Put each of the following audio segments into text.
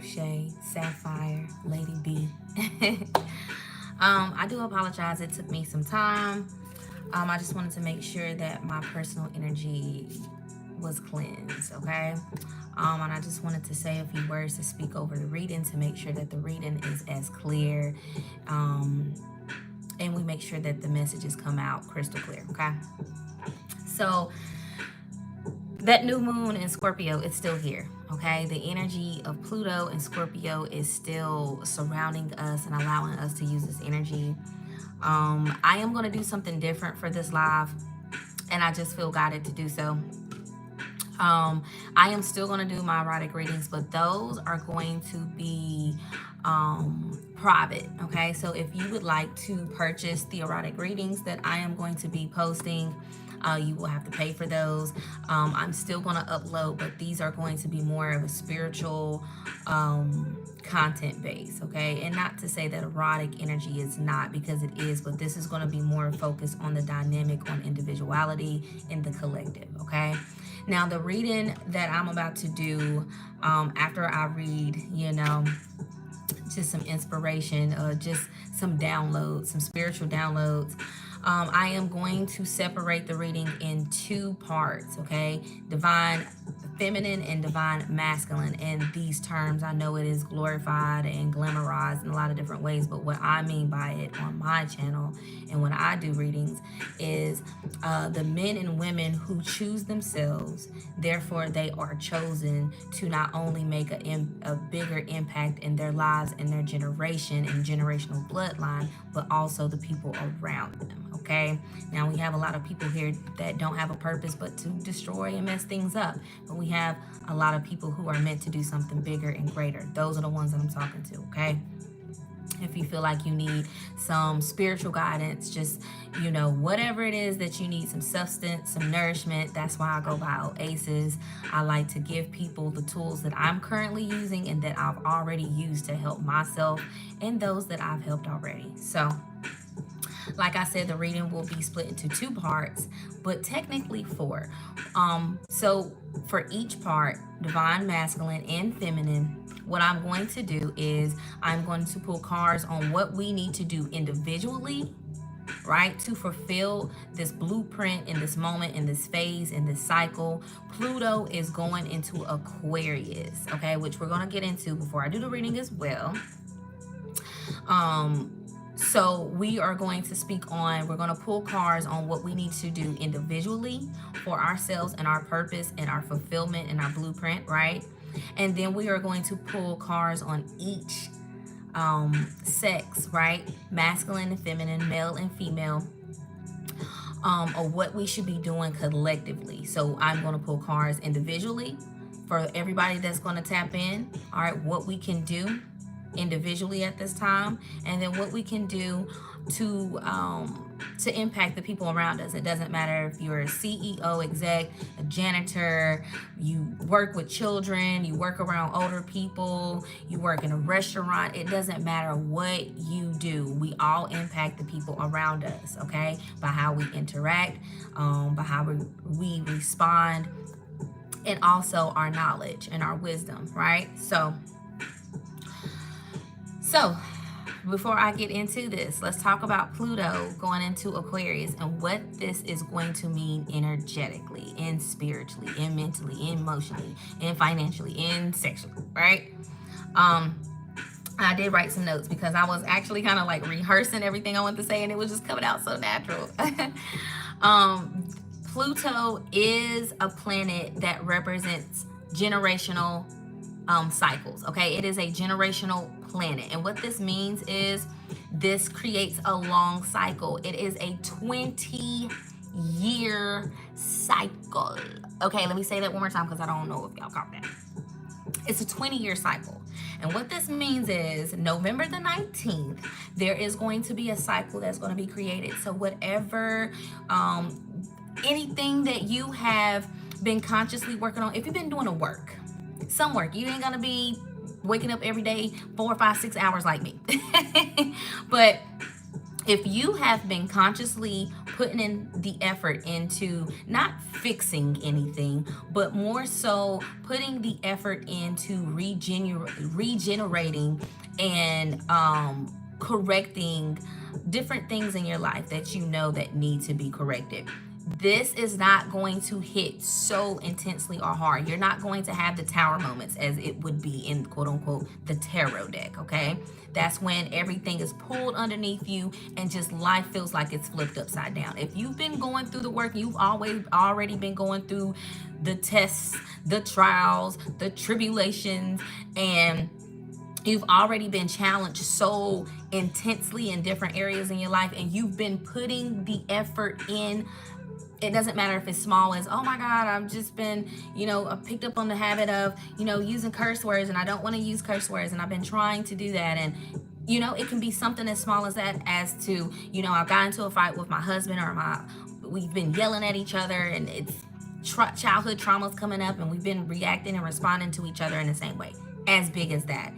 Crochet, Sapphire, Lady B. I do apologize. It took me some time. I just wanted to make sure that my personal energy was cleansed, okay? And I just wanted to say a few words to speak over the reading to make sure that the reading is as clear, and we make sure that the messages come out crystal clear, okay? So that new moon in Scorpio is still here, okay? The energy of Pluto and Scorpio is still surrounding us and allowing us to use this energy. I am going to do something different for this live, and I just feel guided to do so. I am still going to do my erotic readings, but those are going to be private, okay? So if you would like to purchase the erotic readings that I am going to be posting, you will have to pay for those. I'm still going to upload, but these are going to be more of a spiritual content base, okay? And not to say that erotic energy is not, because it is, but this is going to be more focused on the dynamic, on individuality in the collective, okay? Now, the reading that I'm about to do, after I read, just some inspiration, just some downloads, some spiritual downloads, I am going to separate the reading in two parts, okay? Divine feminine and divine masculine. And these terms, I know it is glorified and glamorized in a lot of different ways, but what I mean by it on my channel and when I do readings is the men and women who choose themselves, therefore they are chosen to not only make a bigger impact in their lives and their generation and generational bloodline, but also the people around them, okay? Now, we have a lot of people here that don't have a purpose but to destroy and mess things up, but we have a lot of people who are meant to do something bigger and greater. Those are the ones that I'm talking to, okay? If you feel like you need some spiritual guidance, just, whatever it is that you need, some substance, some nourishment, that's why I go by Oasis. I like to give people the tools that I'm currently using and that I've already used to help myself and those that I've helped already. So, like I said, the reading will be split into two parts, but technically four. So for each part, divine masculine and feminine, what I'm going to do is I'm going to pull cards on what we need to do individually, right, to fulfill this blueprint in this moment, in this phase, in this cycle. Pluto is going into Aquarius, okay, which we're going to get into before I do the reading as well. So we are going to we're going to pull cards on what we need to do individually for ourselves and our purpose and our fulfillment and our blueprint, right? And then we are going to pull cards on each sex, right? Masculine and feminine, male and female, of what we should be doing collectively. So I'm going to pull cards individually for everybody that's going to tap in, all right, what we can do individually at this time, and then what we can do to impact the people around us. It doesn't matter if you're a CEO, exec, a janitor, you work with children, you work around older people, you work in a restaurant. It doesn't matter what you do. We all impact the people around us, okay? By how we interact, by how we respond, and also our knowledge and our wisdom, right? So before I get into this, let's talk about Pluto going into Aquarius and what this is going to mean energetically and spiritually and mentally and emotionally and financially and sexually, right? I did write some notes because I was actually kind of like rehearsing everything I wanted to say, and it was just coming out so natural. Pluto is a planet that represents generational cycles, okay? It is a generational planet, and what this means is this creates a long cycle. It is a 20-year cycle, okay? Let me say that one more time because I don't know if y'all caught that. It's a 20-year cycle, and what this means is November the 19th, there is going to be a cycle that's going to be created. So whatever, anything that you have been consciously working on, if you've been doing some work, you ain't gonna be waking up every day 4, 5, 6 hours like me. But if you have been consciously putting in the effort into not fixing anything, but more so putting the effort into regenerating and correcting different things in your life that you know that need to be corrected, this is not going to hit so intensely or hard. You're not going to have the tower moments as it would be in quote unquote the tarot deck, okay? That's when everything is pulled underneath you and just life feels like it's flipped upside down. If you've been going through the work, you've always already been going through the tests, the trials, the tribulations, and you've already been challenged so intensely in different areas in your life, and you've been putting the effort in. It doesn't matter if it's small as, oh my God, I've just been, I picked up on the habit of, using curse words, and I don't want to use curse words, and I've been trying to do that. And, it can be something as small as that, as to, I've got into a fight with my husband, or we've been yelling at each other, and it's childhood traumas coming up, and we've been reacting and responding to each other in the same way. As big as that.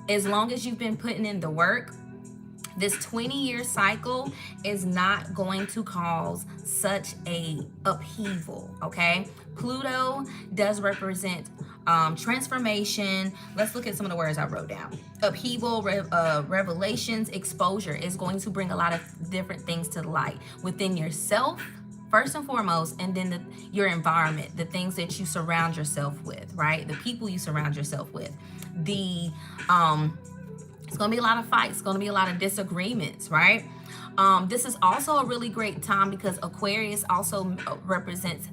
As long as you've been putting in the work, this 20-year cycle is not going to cause such a upheaval, okay? Pluto does represent transformation. Let's look at some of the words I wrote down. Upheaval, revelations, exposure is going to bring a lot of different things to the light within yourself, first and foremost, and then your environment, the things that you surround yourself with, right? The people you surround yourself with. It's going to be a lot of fights. It's going to be a lot of disagreements, right? This is also a really great time because Aquarius also represents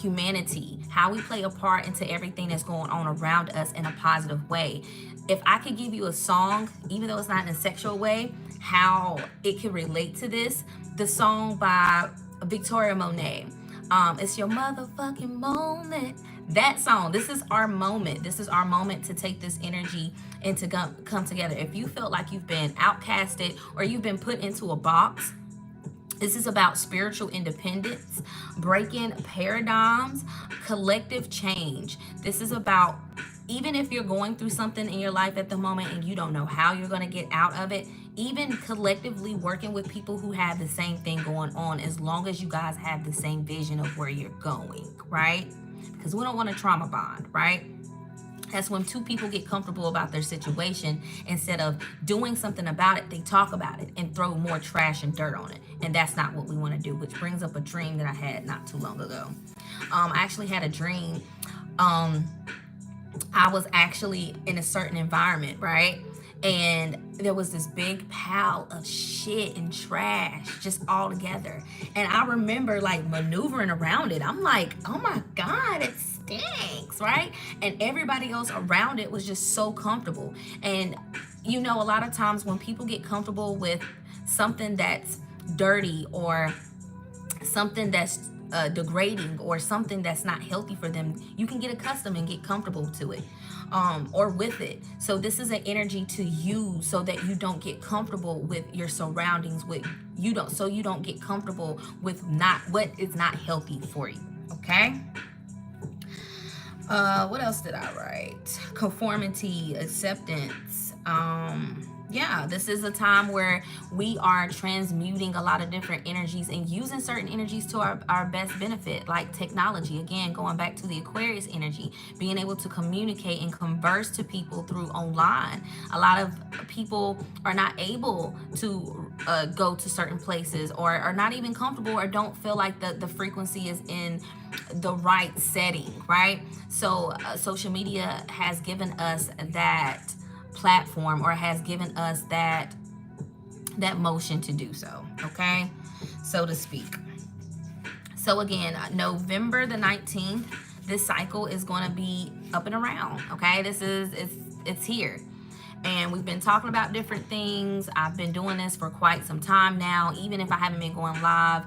humanity, how we play a part into everything that's going on around us in a positive way. If I could give you a song, even though it's not in a sexual way, how it can relate to this, the song by Victoria Monet, it's your motherfucking moment. That song, this is our moment. This is our moment to take this energy and to come together. If you felt like you've been outcasted or you've been put into a box, this is about spiritual independence, breaking paradigms, collective change. This is about, even if you're going through something in your life at the moment and you don't know how you're going to get out of it, even collectively working with people who have the same thing going on, as long as you guys have the same vision of where you're going, right? Because we don't want a trauma bond, right? That's when two people get comfortable about their situation. Instead of doing something about it, they talk about it and throw more trash and dirt on it. And that's not what we want to do, which brings up a dream that I had not too long ago. I actually had a dream. I was actually in a certain environment, right? And there was this big pile of shit and trash just all together. And I remember like maneuvering around it. I'm like, oh my God, it stinks, right? And everybody else around it was just so comfortable. And a lot of times when people get comfortable with something that's dirty or something that's degrading or something that's not healthy for them, you can get accustomed and get comfortable to it, or with it. So this is an energy to use so that you don't get comfortable with your surroundings, so you don't get comfortable with what is not healthy for you. Okay. What else did I write? Conformity, acceptance. This is a time where we are transmuting a lot of different energies and using certain energies to our best benefit, like technology. Again, going back to the Aquarius energy, being able to communicate and converse to people through online. A lot of people are not able to go to certain places, or are not even comfortable, or don't feel like the frequency is in the right setting, right? So social media has given us that platform, or has given us that motion to do so, okay, so to speak. So again, November the 19th, this cycle is going to be up and around, okay? It's here. And we've been talking about different things. I've been doing this for quite some time now, even if I haven't been going live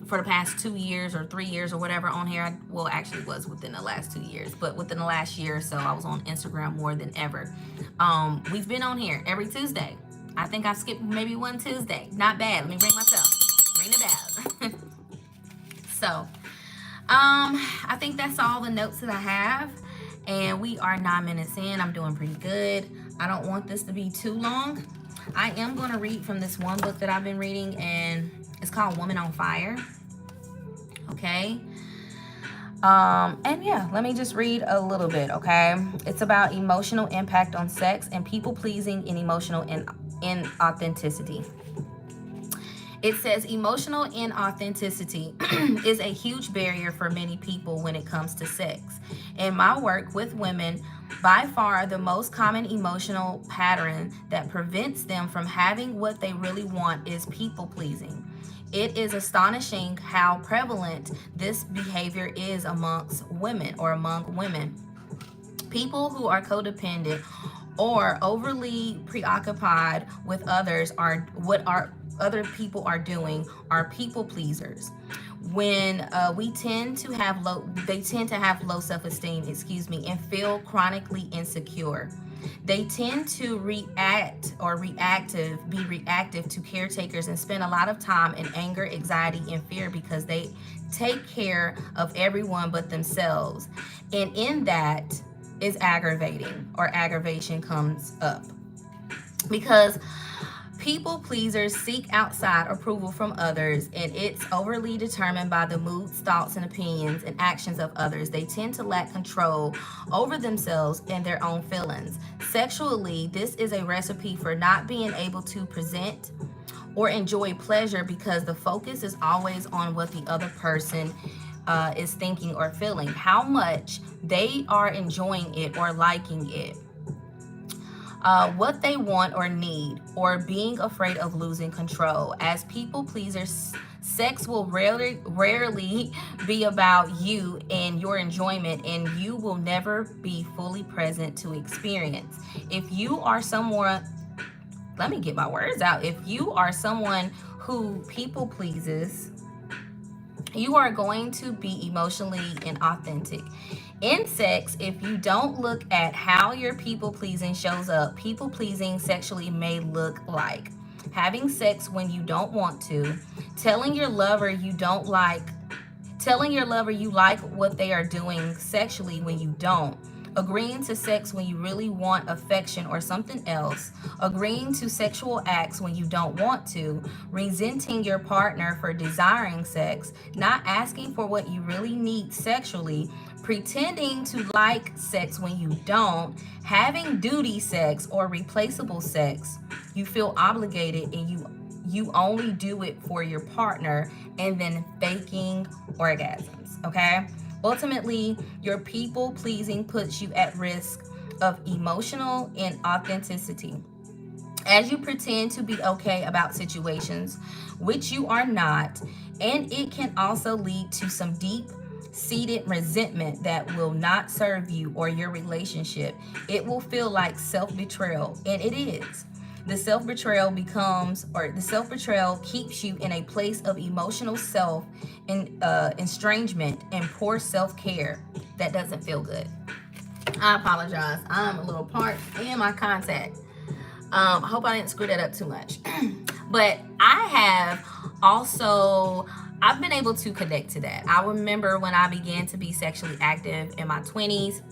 for the past 2 years or 3 years or whatever on here. Well, actually it was within the last 2 years, but within the last year or so, I was on Instagram more than ever. We've been on here every Tuesday. I think I skipped maybe one Tuesday. Not bad. Let me ring myself. Ring the bell. So, I think that's all the notes that I have. And we are 9 minutes in. I'm doing pretty good. I don't want this to be too long. I am going to read from this one book that I've been reading, and it's called Woman on Fire. Okay. And yeah, let me just read a little bit, okay? It's about emotional impact on sex and people pleasing and emotional inauthenticity. It says emotional inauthenticity is a huge barrier for many people when it comes to sex. In my work with women, by far the most common emotional pattern that prevents them from having what they really want is people pleasing. It is astonishing how prevalent this behavior is amongst women or among women. People who are codependent or overly preoccupied with others are what other people are doing are people pleasers. When we tend to have they tend to have low self-esteem, and feel chronically insecure. They tend to be reactive to caretakers and spend a lot of time in anger, anxiety, and fear because they take care of everyone but themselves. And in that is aggravating, or aggravation comes up. Because people pleasers seek outside approval from others, and it's overly determined by the moods, thoughts, and opinions and actions of others. They tend to lack control over themselves and their own feelings. Sexually, this is a recipe for not being able to present or enjoy pleasure because the focus is always on what the other person is thinking or feeling, how much they are enjoying it or liking it. What they want or need, or being afraid of losing control. As people pleasers, sex will rarely be about you and your enjoyment, and you will never be fully present to experience. If you are someone, let me get my words out. If you are someone who people pleases, you are going to be emotionally inauthentic. In sex, if you don't look at how your people pleasing shows up, people pleasing sexually may look like having sex when you don't want to, telling your lover you like what they are doing sexually when you don't, agreeing to sex when you really want affection or something else, agreeing to sexual acts when you don't want to, resenting your partner for desiring sex, not asking for what you really need sexually, pretending to like sex when you don't, having duty sex or replaceable sex. You feel obligated and you only do it for your partner, and then faking orgasms, okay? Ultimately, your people pleasing puts you at risk of emotional inauthenticity. As you pretend to be okay about situations which you are not, and it can also lead to some deep seated resentment that will not serve you or your relationship. It will feel like self-betrayal, and it is. The self-betrayal keeps you in a place of emotional estrangement and poor self-care that doesn't feel good. I apologize. I'm a little parched in my contact. I hope I didn't screw that up too much. But I've been able to connect to that. I remember when I began to be sexually active in my 20s,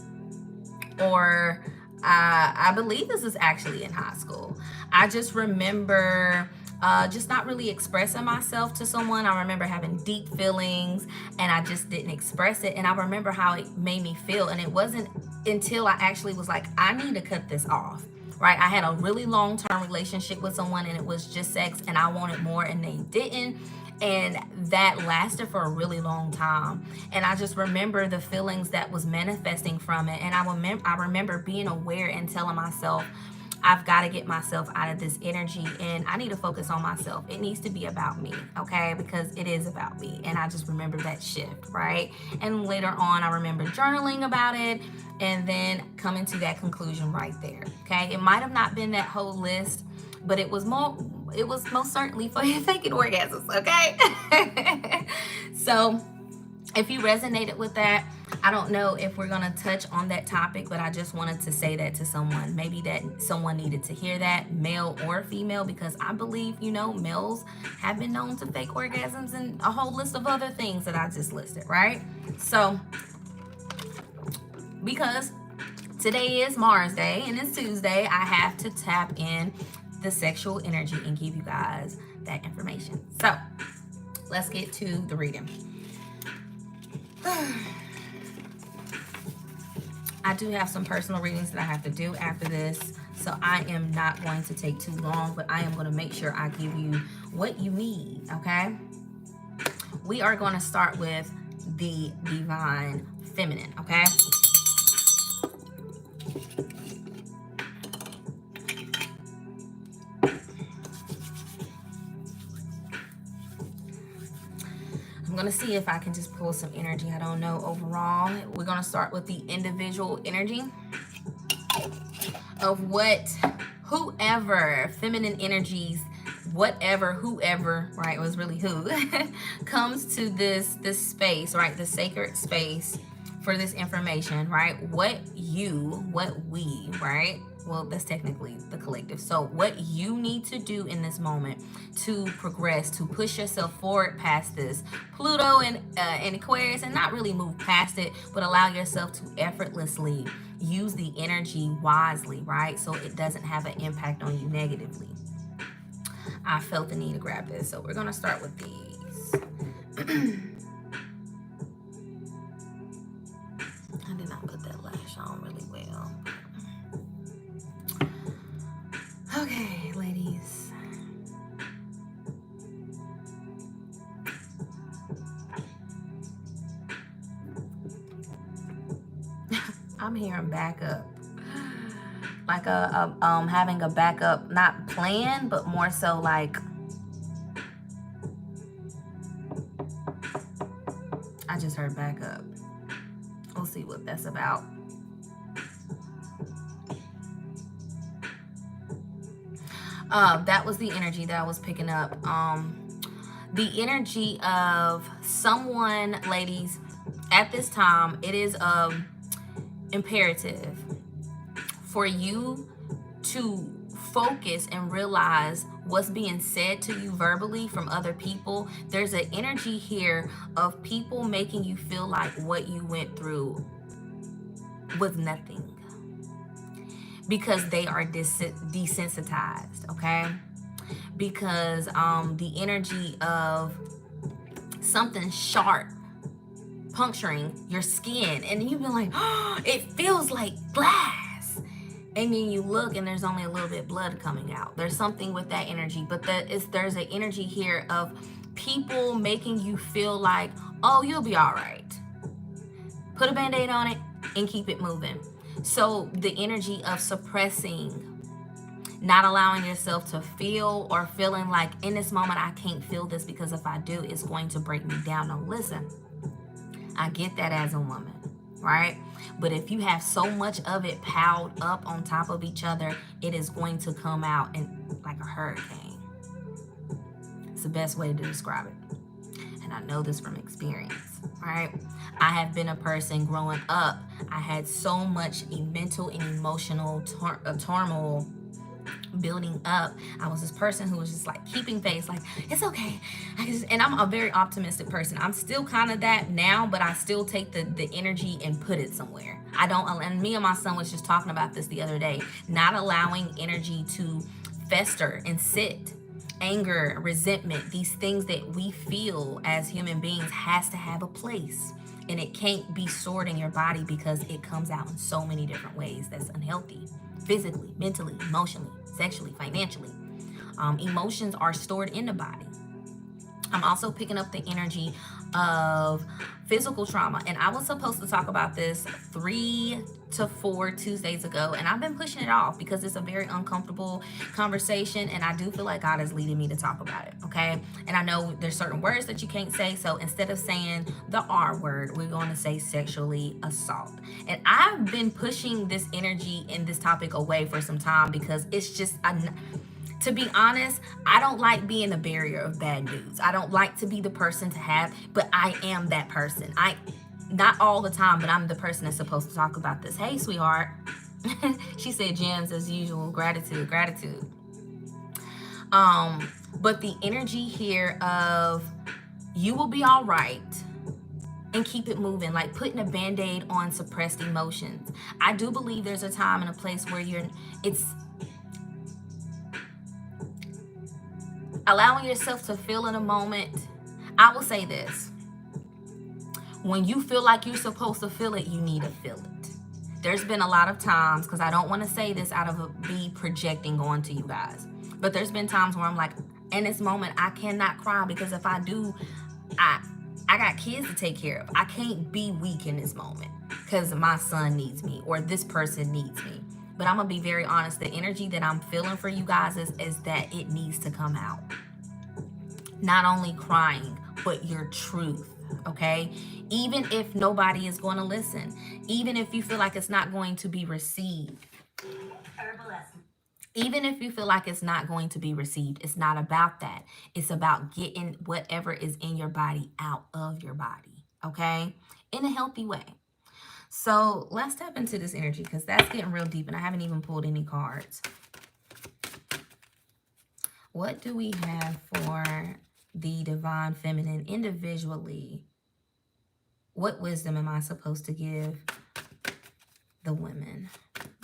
or I believe this is actually in high school. I just remember just not really expressing myself to someone. I remember having deep feelings and I just didn't express it. And I remember how it made me feel. And it wasn't until I actually was like, I need to cut this off. Right? I had a really long-term relationship with someone and it was just sex and I wanted more and they didn't. And that lasted for a really long time. And I just remember the feelings that was manifesting from it. And I remember being aware and telling myself, I've got to get myself out of this energy and I need to focus on myself. It needs to be about me, okay? Because it is about me. And I just remember that shift, right? And later on, I remember journaling about it and then coming to that conclusion right there, okay? It might have not been that whole list, but it was most certainly for faking orgasms, okay? So if you resonated with that, I don't know if we're going to touch on that topic, but I just wanted to say that to someone. Maybe that someone needed to hear that, male or female, because I believe, males have been known to fake orgasms and a whole list of other things that I just listed, right? So, because today is Mars Day and it's Tuesday, I have to tap in the sexual energy and give you guys that information. So let's get to the reading. I do have some personal readings that I have to do after this, so I am not going to take too long, but I am going to make sure I give you what you need, okay? We are going to start with the divine feminine, okay? I'm going to see if I can just pull some energy. I don't know overall. We're going to start with the individual energy of what, whoever, feminine energies, whatever, whoever, right, it was really who, comes to this space, right, the sacred space for this information, right, what we, right, well, that's technically the collective. So what you need to do in this moment to progress, to push yourself forward past this Pluto and Aquarius, and not really move past it, but allow yourself to effortlessly use the energy wisely, right? So it doesn't have an impact on you negatively. I felt the need to grab this. So we're going to start with these. I did not put that lash on really well. Okay, ladies. I'm hearing backup. Like having a backup, not plan, but more so like, I just heard backup. We'll see what that's about. That was the energy that I was picking up. The energy of someone, ladies, at this time, it is imperative for you to focus and realize what's being said to you verbally from other people. There's an energy here of people making you feel like what you went through was nothing, because they are desensitized, okay? Because the energy of something sharp puncturing your skin, and you've been like, oh, it feels like glass, and then you look and there's only a little bit of blood coming out. There's something with that energy, but there's an energy here of people making you feel like, oh, you'll be all right. Put a band-aid on it and keep it moving. So the energy of suppressing, not allowing yourself to feel, or feeling like in this moment I can't feel this because if I do, it's going to break me down. No, listen, I get that as a woman, right? But if you have so much of it piled up on top of each other, it is going to come out in like a hurricane. It's the best way to describe it. And I know this from experience, right? I have been a person growing up. I had so much mental and emotional turmoil building up. I was this person who was just like keeping face, like it's okay. And I'm a very optimistic person. I'm still kind of that now, but I still take the energy and put it somewhere. I don't, and me and my son was just talking about this the other day, not allowing energy to fester and sit. Anger, resentment, these things that we feel as human beings has to have a place. And it can't be stored in your body because it comes out in so many different ways that's unhealthy. Physically, mentally, emotionally, sexually, financially. Emotions are stored in the body. I'm also picking up the energy of physical trauma. And I was supposed to talk about this 3 to 4 Tuesdays ago, and I've been pushing it off because it's a very uncomfortable conversation, and I do feel like God is leading me to talk about it, okay? And I know there's certain words that you can't say, so instead of saying the R word, we're going to say sexually assault. And I've been pushing this energy and this topic away for some time because it's just to be honest, I don't like being the barrier of bad news. I don't like to be the person to have, but I am that person. Not all the time, but I'm the person that's supposed to talk about this. Hey, sweetheart. She said gems as usual. Gratitude. But the energy here of you will be all right and keep it moving, like putting a band-aid on suppressed emotions. I do believe there's a time and a place where allowing yourself to feel in a moment. I will say this: when you feel like you're supposed to feel it, you need to feel it. There's been a lot of times, because I don't want to say this out of me projecting onto you guys, but there's been times where I'm like, in this moment, I cannot cry, because if I do, I I got kids to take care of. I can't be weak in this moment because my son needs me or this person needs me. But I'm gonna be very honest. The energy that I'm feeling for you guys is that it needs to come out. Not only crying, but your truth. Okay, even if nobody is going to listen, even if you feel like it's not going to be received, even if you feel like it's not going to be received, it's not about that. It's about getting whatever is in your body out of your body, okay? In a healthy way. So let's tap into this energy, because that's getting real deep and I haven't even pulled any cards. What do we have for the divine feminine individually? What wisdom am I supposed to give the women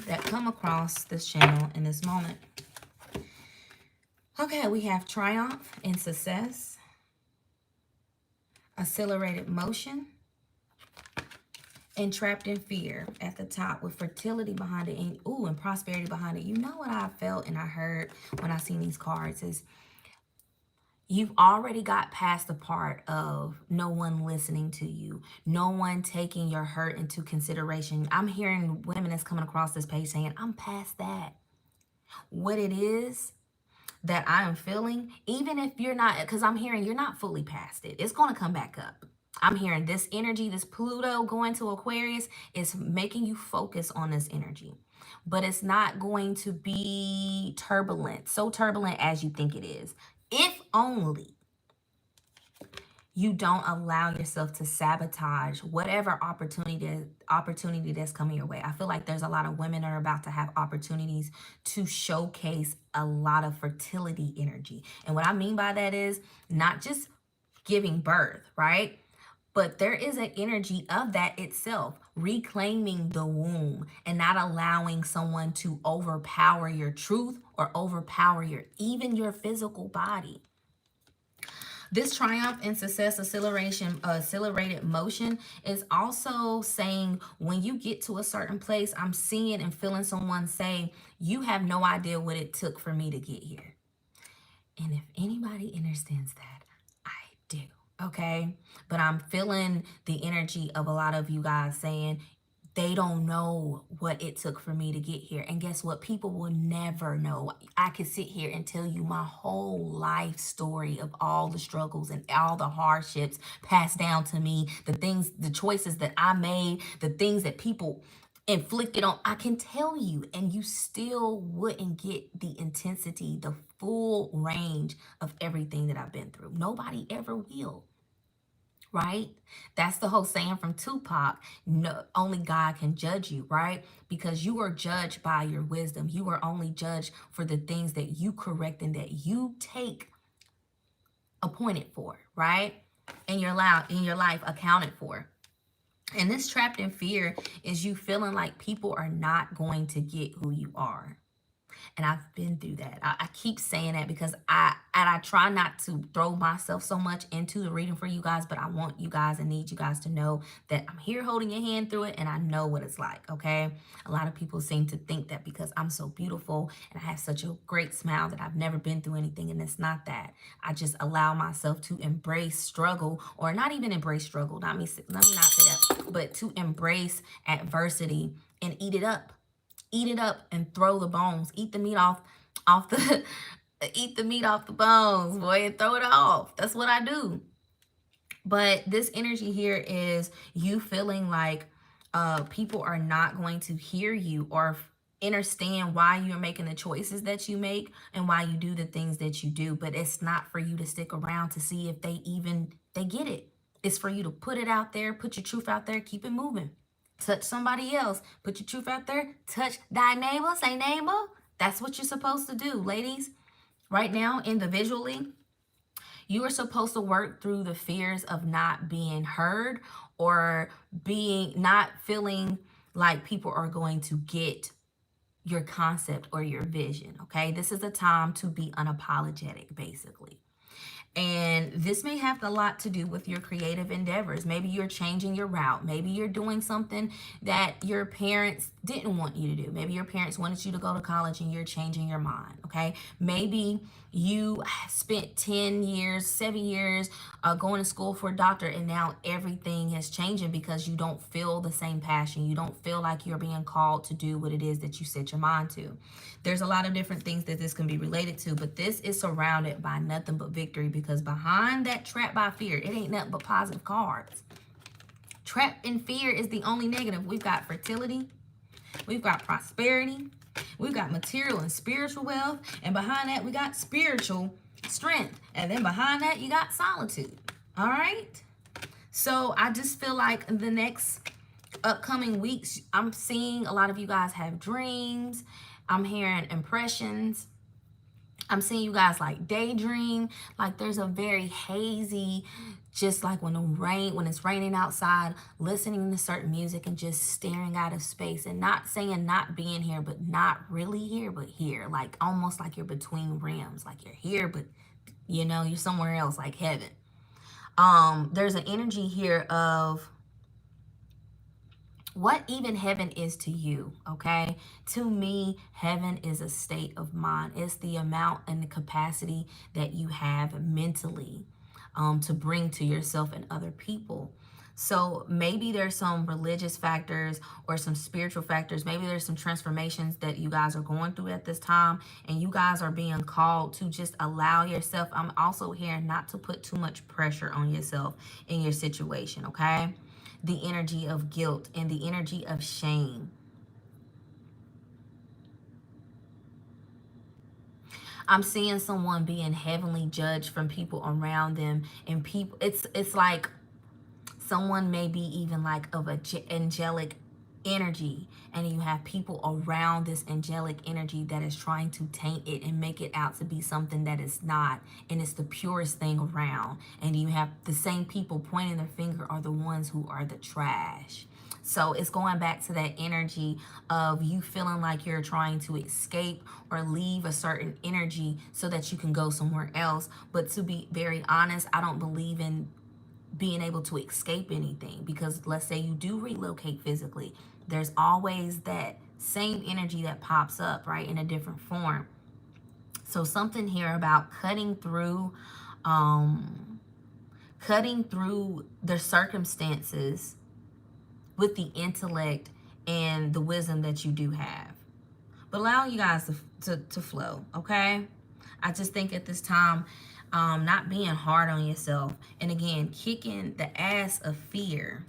that come across this channel in this moment? Okay, we have triumph and success, accelerated motion, and trapped in fear at the top with fertility behind it and prosperity behind it. You know what I felt and I heard when I seen these cards is you've already got past the part of no one listening to you, no one taking your hurt into consideration. I'm hearing women that's coming across this page saying, I'm past that. What it is that I am feeling, even if you're not, because I'm hearing you're not fully past it. It's going to come back up. I'm hearing this energy, this Pluto going to Aquarius is making you focus on this energy. But it's not going to be turbulent, so turbulent as you think it is. If only you don't allow yourself to sabotage whatever opportunity that's coming your way. I feel like there's a lot of women that are about to have opportunities to showcase a lot of fertility energy. And what I mean by that is not just giving birth, right? But there is an energy of that itself, reclaiming the womb and not allowing someone to overpower your truth or overpower even your physical body. This triumph and success accelerated motion is also saying when you get to a certain place, I'm seeing and feeling someone say, you have no idea what it took for me to get here. And if anybody understands that, I do. Okay. But I'm feeling the energy of a lot of you guys saying, they don't know what it took for me to get here. And guess what? People will never know. I could sit here and tell you my whole life story of all the struggles and all the hardships passed down to me, the things, the choices that I made, the things that people inflicted on. I can tell you, and you still wouldn't get the intensity, the full range of everything that I've been through. Nobody ever will. Right? That's the whole saying from Tupac. No, only God can judge you, right? Because you are judged by your wisdom. You are only judged for the things that you correct and that you take appointed for, right? In your life accounted for. And this trapped in fear is you feeling like people are not going to get who you are. And I've been through that. I keep saying that because I try not to throw myself so much into the reading for you guys, but I want you guys and need you guys to know that I'm here holding your hand through it and I know what it's like, okay? A lot of people seem to think that because I'm so beautiful and I have such a great smile that I've never been through anything, and it's not that. I just allow myself to embrace struggle, or not even embrace struggle. Let me not say that, but to embrace adversity and eat it up. Eat it up and throw the bones. Eat the meat off the eat the meat off the bones, boy, and throw it off. That's what I do. But this energy here is you feeling like people are not going to hear you or understand why you're making the choices that you make and why you do the things that you do. But it's not for you to stick around to see if they get it. It's for you to put it out there, put your truth out there, keep it moving. Touch somebody else. Put your truth out there. Touch thy neighbor. Say neighbor. That's what you're supposed to do, ladies. Right now, individually, you are supposed to work through the fears of not being heard or not feeling like people are going to get your concept or your vision. Okay, this is a time to be unapologetic, basically. And this may have a lot to do with your creative endeavors. Maybe you're changing your route. Maybe you're doing something that your parents didn't want you to do. Maybe your parents wanted you to go to college and you're changing your mind. Okay. Maybe you spent 10 years, 7 years going to school for a doctor, and now everything is changing because you don't feel the same passion. You don't feel like you're being called to do what it is that you set your mind to. There's a lot of different things that this can be related to, but this is surrounded by nothing but victory, because behind that trap by fear, it ain't nothing but positive cards. Trap in fear is the only negative. We've got fertility, we've got prosperity, we've got material and spiritual wealth, and behind that we got spiritual strength, and then behind that you got solitude. All right, so I just feel like the next upcoming weeks, I'm seeing a lot of you guys have dreams. I'm hearing impressions. I'm seeing you guys like daydream. Like there's a very hazy, just like when it's raining outside, listening to certain music and just staring out of space, and not saying not being here, but not really here, but here. Like almost like you're between realms. Like you're here, but you're somewhere else, like heaven. There's an energy here of what even heaven is to you. Okay, to me, heaven is a state of mind. It's the amount and the capacity that you have mentally to bring to yourself and other people. So maybe there's some religious factors or some spiritual factors. Maybe there's some transformations that you guys are going through at this time, and you guys are being called to just allow yourself. I'm also hearing not to put too much pressure on yourself in your situation. Okay, the energy of guilt and the energy of shame. I'm seeing someone being heavenly judged from people around them, and people, it's like someone may be even like of a angelic energy, and you have people around this angelic energy that is trying to taint it and make it out to be something that is not, and it's the purest thing around. And you have the same people pointing their finger are the ones who are the trash. So it's going back to that energy of you feeling like you're trying to escape or leave a certain energy so that you can go somewhere else. But to be very honest, I don't believe in being able to escape anything, because let's say you do relocate physically, there's always that same energy that pops up, right, in a different form. So something here about cutting through the circumstances with the intellect and the wisdom that you do have, but allow you guys to flow. Okay, I just think at this time, not being hard on yourself, and again, kicking the ass of fear.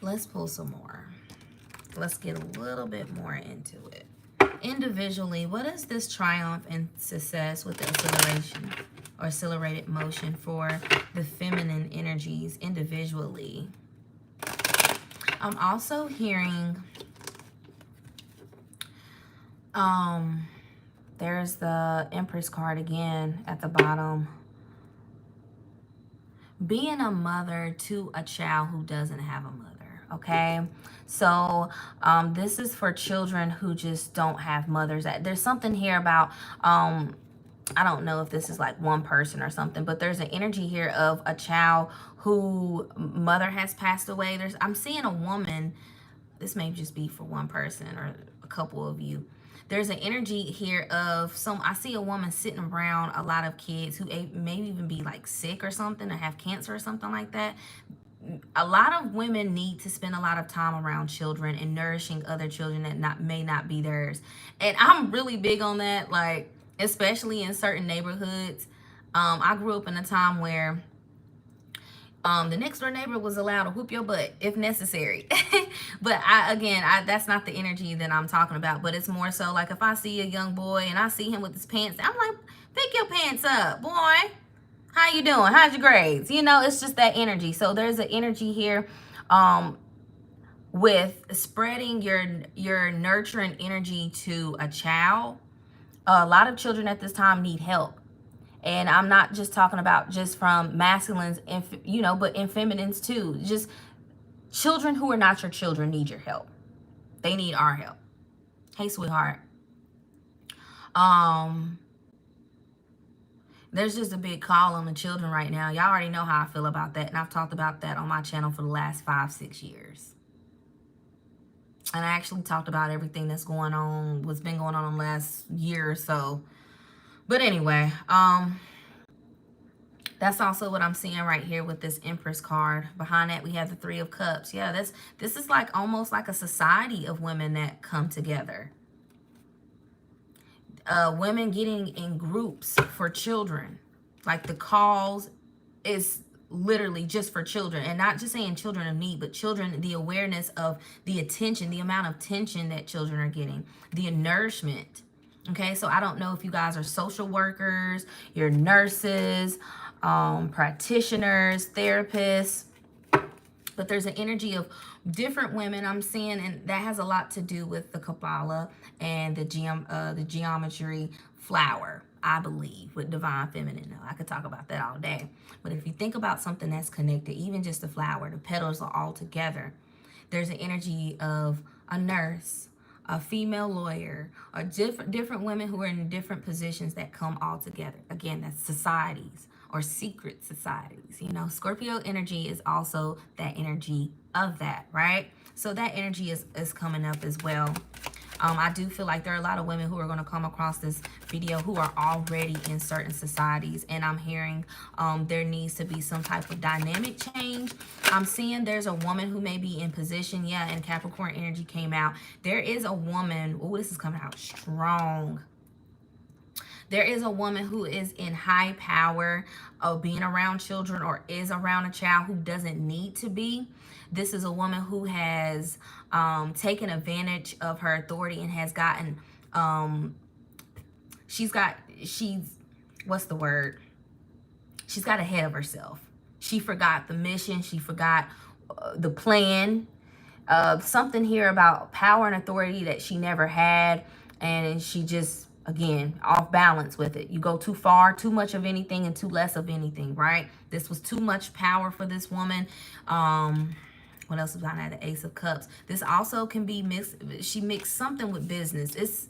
Let's pull some more. Let's get a little bit more into it. Individually, what is this triumph and success with the acceleration or accelerated motion for the feminine energies individually? I'm also hearing there's the Empress card again at the bottom. Being a mother to a child who doesn't have a mother, okay? So this is for children who just don't have mothers. There's something here about, I don't know if this is like one person or something, but there's an energy here of a child who mother has passed away. I'm seeing a woman, this may just be for one person or a couple of you. There's an energy here of I see a woman sitting around a lot of kids who may even be like sick or something, or have cancer or something like that. A lot of women need to spend a lot of time around children and nourishing other children that may not be theirs. And I'm really big on that, like especially in certain neighborhoods. I grew up in a time where the next door neighbor was allowed to whoop your butt if necessary. But that's not the energy that I'm talking about. But it's more so like if I see a young boy and I see him with his pants, I'm like, pick your pants up, boy. How you doing? How's your grades? It's just that energy. So there's an energy here with spreading your nurturing energy to a child. A lot of children at this time need help. And I'm not just talking about just from masculines, but in feminines too. Just children who are not your children need your help. They need our help. Hey, sweetheart. Um, there's just a big call on the children right now. Y'all already know how I feel about that, and I've talked about that on my channel for the last 5-6 years. And I actually talked about everything that's going on, what's been going on in the last year or so. But anyway, that's also what I'm seeing right here with this Empress card. Behind that, we have the Three of Cups. Yeah, this is like almost like a society of women that come together. Women getting in groups for children. Like the calls is literally just for children, and not just saying children of need, but children, the awareness of the attention, the amount of attention that children are getting, the nourishment. Okay, so I don't know if you guys are social workers, you're nurses, practitioners, therapists, but there's an energy of different women I'm seeing, and that has a lot to do with the Kabbalah and the geometry flower, I believe, with divine feminine. Now, I could talk about that all day, but if you think about something that's connected, even just the flower, the petals are all together. There's an energy of a nurse, a female lawyer, or different women who are in different positions that come all together. Again, that's societies or secret societies. You know, Scorpio energy is also that energy of that, right? So that energy is coming up as well. I do feel like there are a lot of women who are going to come across this video who are already in certain societies, and I'm hearing there needs to be some type of dynamic change. I'm seeing there's a woman who may be in position, yeah, and Capricorn energy came out. There is a woman, oh, this is coming out strong. There is a woman who is in high power of being around children or is around a child who doesn't need to be. This is a woman who has taken advantage of her authority and has gotten, what's the word? She's got ahead of herself. She forgot the mission. She forgot the plan. Something here about power and authority that she never had. And she just, again, off balance with it. You go too far, too much of anything and too less of anything, right? This was too much power for this woman. What else is behind that? The Ace of Cups. This also can be mixed. She mixed something with business. It's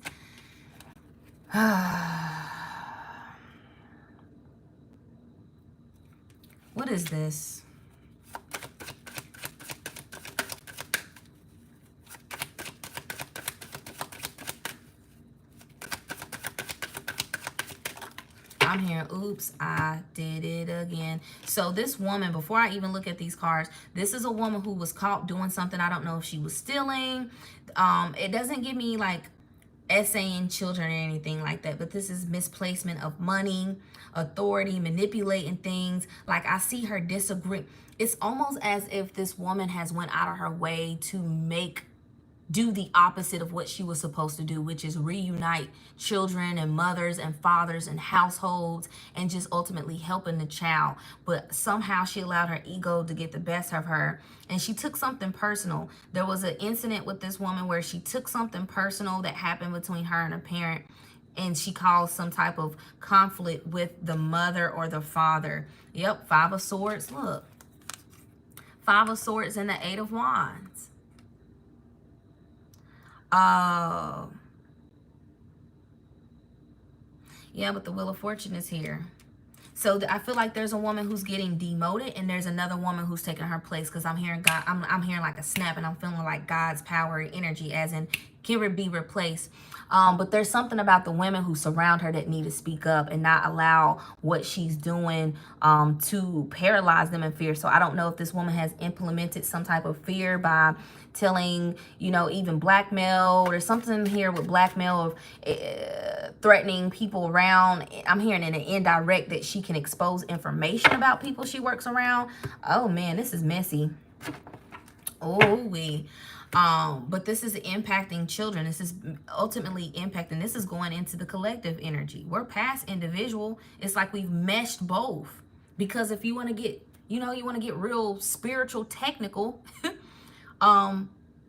what is this? I'm hearing, oops, I did it again. So this woman, before I even look at these cards, this is a woman who was caught doing something. I don't know if she was stealing. It doesn't give me like essaying children or anything like that, but this is misplacement of money, authority, manipulating things. Like I see her disagree. It's almost as if this woman has went out of her way to do the opposite of what she was supposed to do, which is reunite children and mothers and fathers and households and just ultimately helping the child. But somehow she allowed her ego to get the best of her, and she took something personal. There was an incident with this woman where she took something personal that happened between her and her parent, and she caused some type of conflict with the mother or the father. Yep, Five of Swords. Look, Five of Swords and the Eight of Wands. Yeah, but the Wheel of Fortune is here. So I feel like there's a woman who's getting demoted, and there's another woman who's taking her place, because I'm hearing God. I'm hearing like a snap, and I'm feeling like God's power and energy, as in can it be replaced. But there's something about the women who surround her that need to speak up and not allow what she's doing to paralyze them in fear. So I don't know if this woman has implemented some type of fear by telling, you know, even blackmail or something here with blackmail of threatening people around. I'm hearing in an indirect that she can expose information about people she works around. Oh man, this is messy. Oh, but this is impacting children. This is ultimately impacting. This is going into the collective energy. We're past individual. It's like we've meshed both. Because if you want to get, you know, you want to get real spiritual, technical,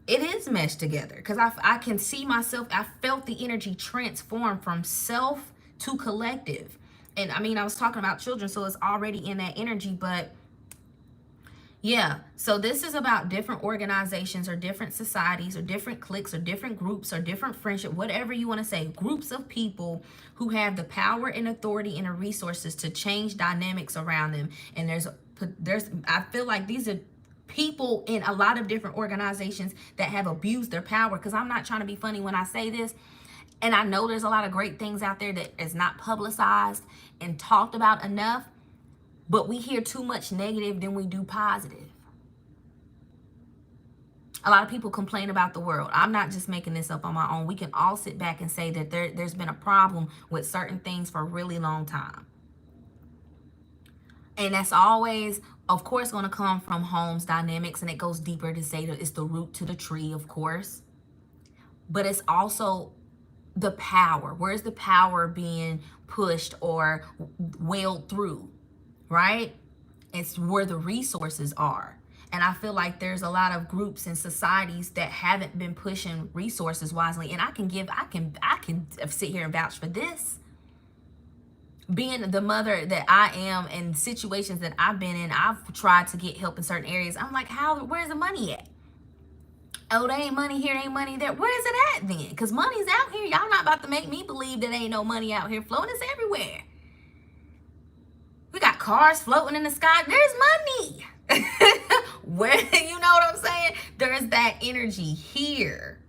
it is meshed together. Because I can see myself. I felt the energy transform from self to collective. And I mean, I was talking about children, so it's already in that energy, but Yeah, so this is about different organizations or different societies or different cliques or different groups or different friendship, whatever you want to say, groups of people who have the power and authority and the resources to change dynamics around them. And I feel like these are people in a lot of different organizations that have abused their power, because I'm not trying to be funny when I say this. And I know there's a lot of great things out there that is not publicized and talked about enough. But we hear too much negative than we do positive. A lot of people complain about the world. I'm not just making this up on my own. We can all sit back and say that there's been a problem with certain things for a really long time. And that's always, of course, going to come from homes dynamics. And it goes deeper to say that it's the root to the tree, of course. But it's also the power. Where's the power being pushed or wailed through? Right? It's where the resources are. And I feel like there's a lot of groups and societies that haven't been pushing resources wisely. And I can sit here and vouch for this. Being the mother that I am, and situations that I've been in, I've tried to get help in certain areas. I'm like, where's the money at? Oh, there ain't money here, ain't money there. Where is it at then? Because money's out here. Y'all not about to make me believe that ain't no money out here flowing. It's everywhere. We got cars floating in the sky. There's money. Where, you know what I'm saying? There's that energy here.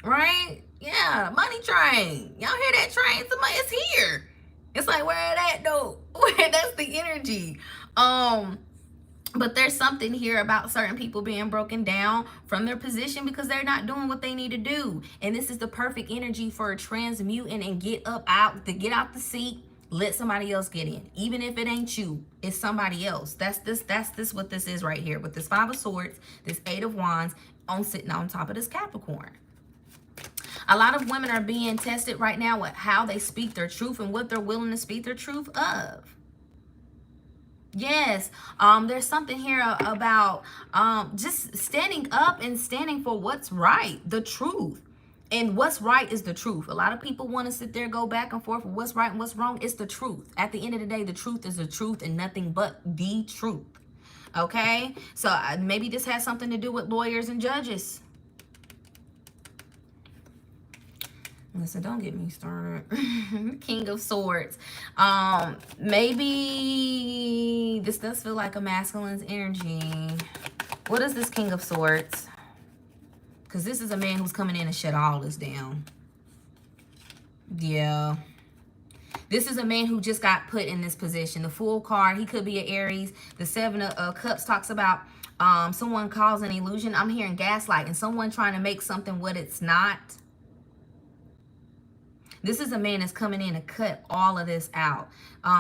Right? Yeah, money train. Y'all hear that train? Somebody, it's here. It's like, where that though? Where, that's the energy. But there's something here about certain people being broken down from their position because they're not doing what they need to do. And this is the perfect energy for transmuting and get out the seat. Let somebody else get in. Even if it ain't you, it's somebody else. That's what this is right here. With this 5 of Swords, this 8 of Wands, sitting on top of this Capricorn. A lot of women are being tested right now with how they speak their truth and what they're willing to speak their truth of. Yes, there's something here about just standing up and standing for what's right, the truth. And what's right is the truth. A lot of people want to sit there, go back and forth with what's right and what's wrong. It's the truth. At the end of the day, the truth is the truth and nothing but the truth. Okay? So maybe this has something to do with lawyers and judges. Listen, don't get me started. King of Swords. Maybe this does feel like a masculine's energy. What is this King of Swords? Because this is a man who's coming in and shut all this down. Yeah. This is a man who just got put in this position. The Fool card, he could be an Aries. The 7 of Cups talks about someone causing illusion. I'm hearing gaslighting. Someone trying to make something what it's not. This is a man that's coming in to cut all of this out.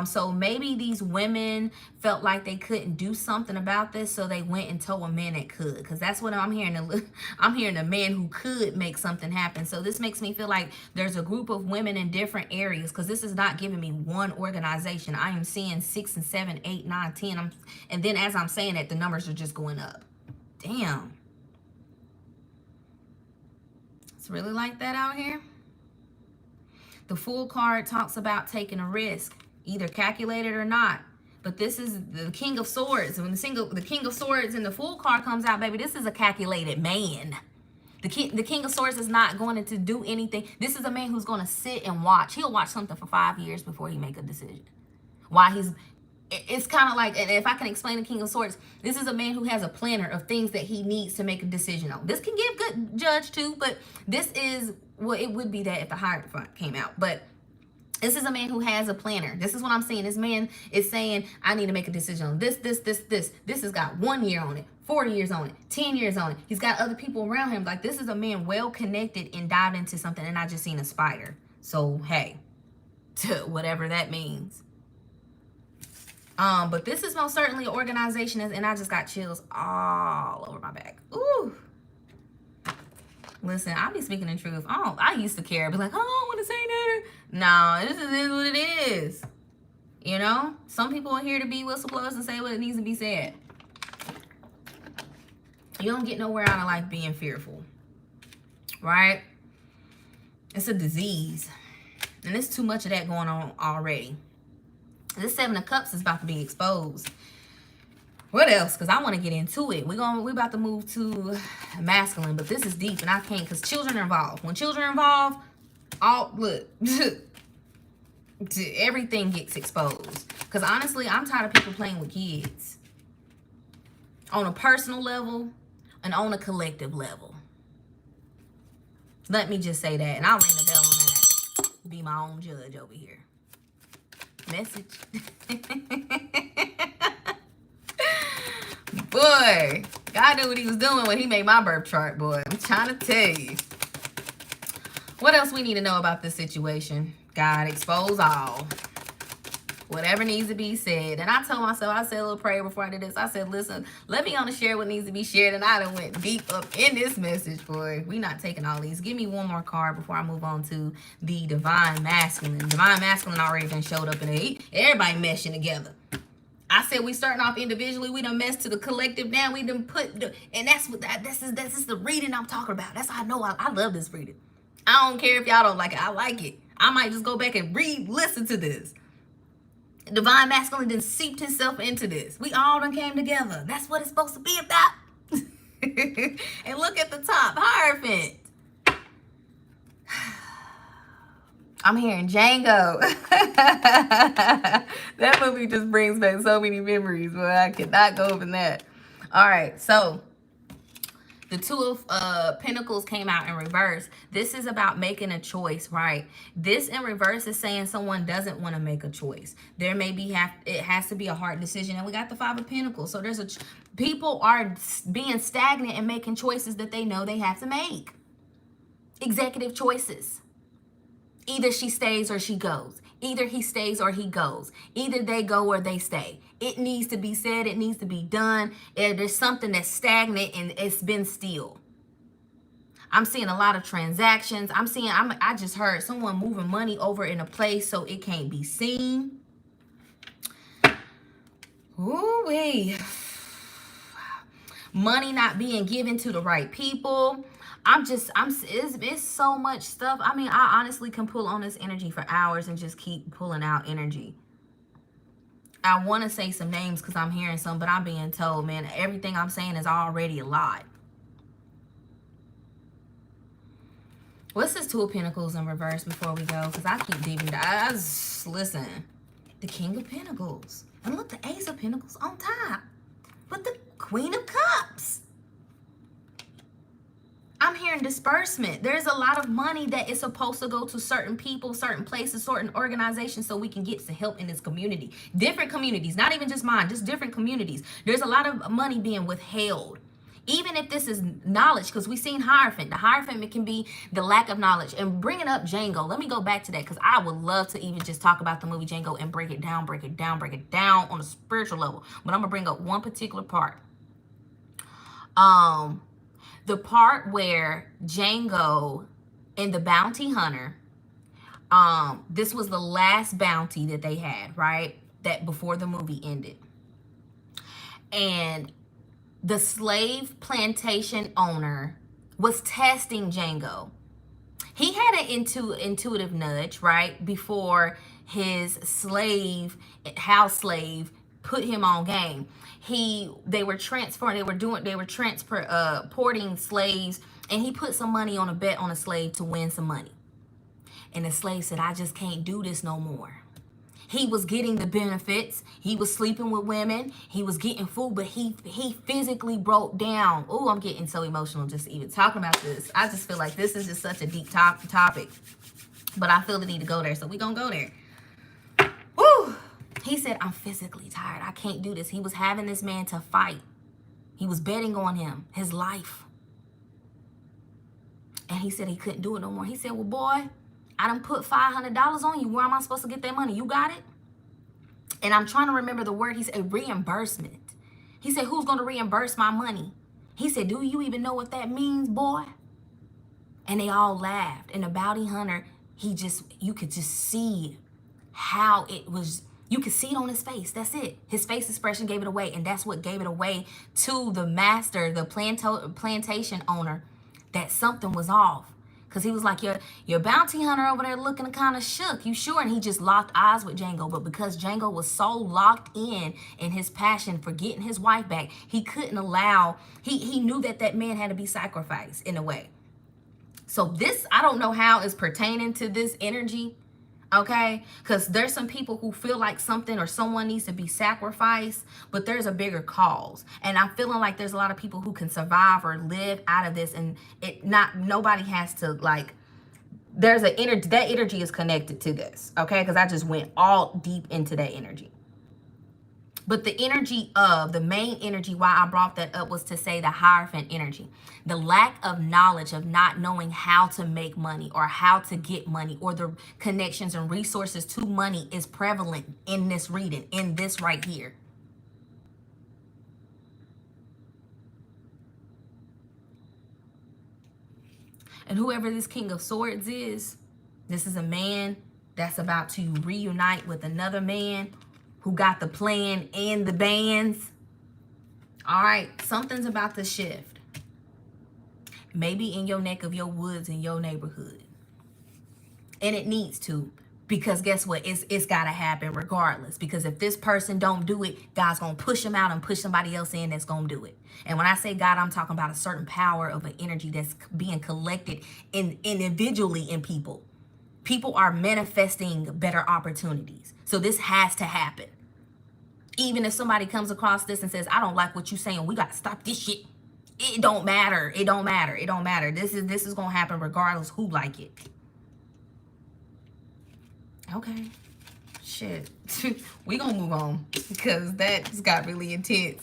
So maybe these women felt like they couldn't do something about this, so they went and told a man that could. Because that's what I'm hearing. I'm hearing a man who could make something happen. So this makes me feel like there's a group of women in different areas. Because this is not giving me one organization. I am seeing 6 and 7, 8, 9, 10. And then as I'm saying that, the numbers are just going up. Damn. It's really like that out here. The Fool card talks about taking a risk, either calculated or not. But this is the King of Swords. When the King of Swords and the Fool card comes out, baby, this is a calculated man. The King of Swords is not going to do anything. This is a man who's going to sit and watch. He'll watch something for 5 years before he make a decision. It's kind of like, and if I can explain the King of Swords, this is a man who has a planner of things that he needs to make a decision on. This can give good judge too, but this is, well, it would be that if the Hierophant came out. But this is a man who has a planner. This is what I'm saying. This man is saying, I need to make a decision on this. This has got 1 year on it, 4 years on it, 10 years on it. He's got other people around him. Like, this is a man well connected and dived into something, and I just seen a spider. So, hey, whatever that means. But this is most certainly an organization, and I just got chills all over my back. Ooh. Listen, I be speaking the truth. I used to care. Be like, oh, I don't want to say that. No, this is what it is. You know? Some people are here to be whistleblowers and say what it needs to be said. You don't get nowhere out of life being fearful. Right? It's a disease. And there's too much of that going on already. This 7 of Cups is about to be exposed. What else? Because I want to get into it. We about to move to masculine, but this is deep and I can't because children are involved. When children are involved, look, everything gets exposed. Because honestly, I'm tired of people playing with kids. On a personal level and on a collective level. Let me just say that. And I'll ring the bell on that. Be my own judge over here. Message. Boy, God knew what he was doing when he made my birth chart, boy. I'm trying to tell you. What else we need to know about this situation? God, expose all. Whatever needs to be said. And I told myself, I said a little prayer before I did this. I said, listen, let me share what needs to be shared. And I done went deep up in this message, boy. We not taking all these. Give me one more card before I move on to the Divine Masculine. Divine Masculine already done showed up in the everybody meshing together. I said we starting off individually. We done messed to the collective. Now we done and that's what this is the reading I'm talking about. That's how I know I love this reading. I don't care if y'all don't like it. I like it. I might just go back and listen to this. Divine Masculine done seeped himself into this. We all done came together. That's what it's supposed to be about. And look at the top, Hierophant. I'm hearing Django. That movie just brings back so many memories, but I cannot go over that. All right, so the Two of Pentacles came out in reverse. This is about making a choice, right? This in reverse is saying someone doesn't want to make a choice. There may be it has to be a hard decision, and we got the Five of Pentacles. So there's people are being stagnant and making choices that they know they have to make. Executive choices. Either she stays or she goes. Either he stays or he goes. Either they go or they stay. It needs to be said. It needs to be done. There's something that's stagnant and it's been still. I'm seeing a lot of transactions. I just heard someone moving money over in a place so it can't be seen. Ooh-wee. Money not being given to the right people. It's so much stuff. I mean, I honestly can pull on this energy for hours and just keep pulling out energy. I want to say some names because I'm hearing some, but I'm being told, man, everything I'm saying is already a lot. What's this Two of Pentacles in reverse before we go? Because I keep deep down. Listen, the King of Pentacles. And look, the Ace of Pentacles on top. With the Queen of Cups. I'm hearing disbursement. There's a lot of money that is supposed to go to certain people, certain places, certain organizations so we can get some help in this community. Different communities, not even just mine, just different communities. There's a lot of money being withheld. Even if this is knowledge, because we've seen Hierophant. The Hierophant can be the lack of knowledge. And bringing up Django, let me go back to that because I would love to even just talk about the movie Django and break it down on a spiritual level. But I'm going to bring up one particular part. The part where Django and the bounty hunter, this was the last bounty that they had, right? That before the movie ended. And the slave plantation owner was testing Django. He had an intuitive nudge, right? Before his house slave put him on game. They were transporting slaves, and he put some money on a bet on a slave to win some money. And the slave said, I just can't do this no more. He was getting the benefits. He was sleeping with women. He was getting food, but he physically broke down. Oh, I'm getting so emotional just even talking about this. I just feel like this is just such a deep topic. But I feel the need to go there, so we're going to go there. Woo! He said, I'm physically tired. I can't do this. He was having this man to fight. He was betting on him, his life. And he said he couldn't do it no more. He said, well, boy, I done put $500 on you. Where am I supposed to get that money? You got it? And I'm trying to remember the word. He said, reimbursement. He said, who's going to reimburse my money? He said, do you even know what that means, boy? And they all laughed. And the bounty hunter, you could just see how it was. You could see it on his face. That's it. His face expression gave it away. And that's what gave it away to the master, the plantation owner, that something was off. Because he was like, your bounty hunter over there looking kind of shook. You sure? And he just locked eyes with Django. But because Django was so locked in his passion for getting his wife back, he couldn't allow, he knew that that man had to be sacrificed in a way. So this, I don't know how is pertaining to this energy, okay? Because there's some people who feel like something or someone needs to be sacrificed, but there's a bigger cause. And I'm feeling like there's a lot of people who can survive or live out of this, and nobody has to, like, there's an energy, that energy is connected to this, okay? Because I just went all deep into that energy. But the energy of, the main energy why I brought that up was to say the Hierophant energy. The lack of knowledge of not knowing how to make money or how to get money or the connections and resources to money is prevalent in this reading, in this right here. And whoever this King of Swords is, this is a man that's about to reunite with another man who got the plan and the bands. All right, something's about to shift. Maybe in your neck of your woods in your neighborhood. And it needs to, because guess what? It's got to happen regardless. Because if this person don't do it, God's going to push them out and push somebody else in that's going to do it. And when I say God, I'm talking about a certain power of an energy that's being collected individually in people. People are manifesting better opportunities. So this has to happen. Even if somebody comes across this and says, I don't like what you're saying, we got to stop this shit. It don't matter. It don't matter. It don't matter. This is going to happen regardless who like it. Okay. Shit. We going to move on because that just got really intense.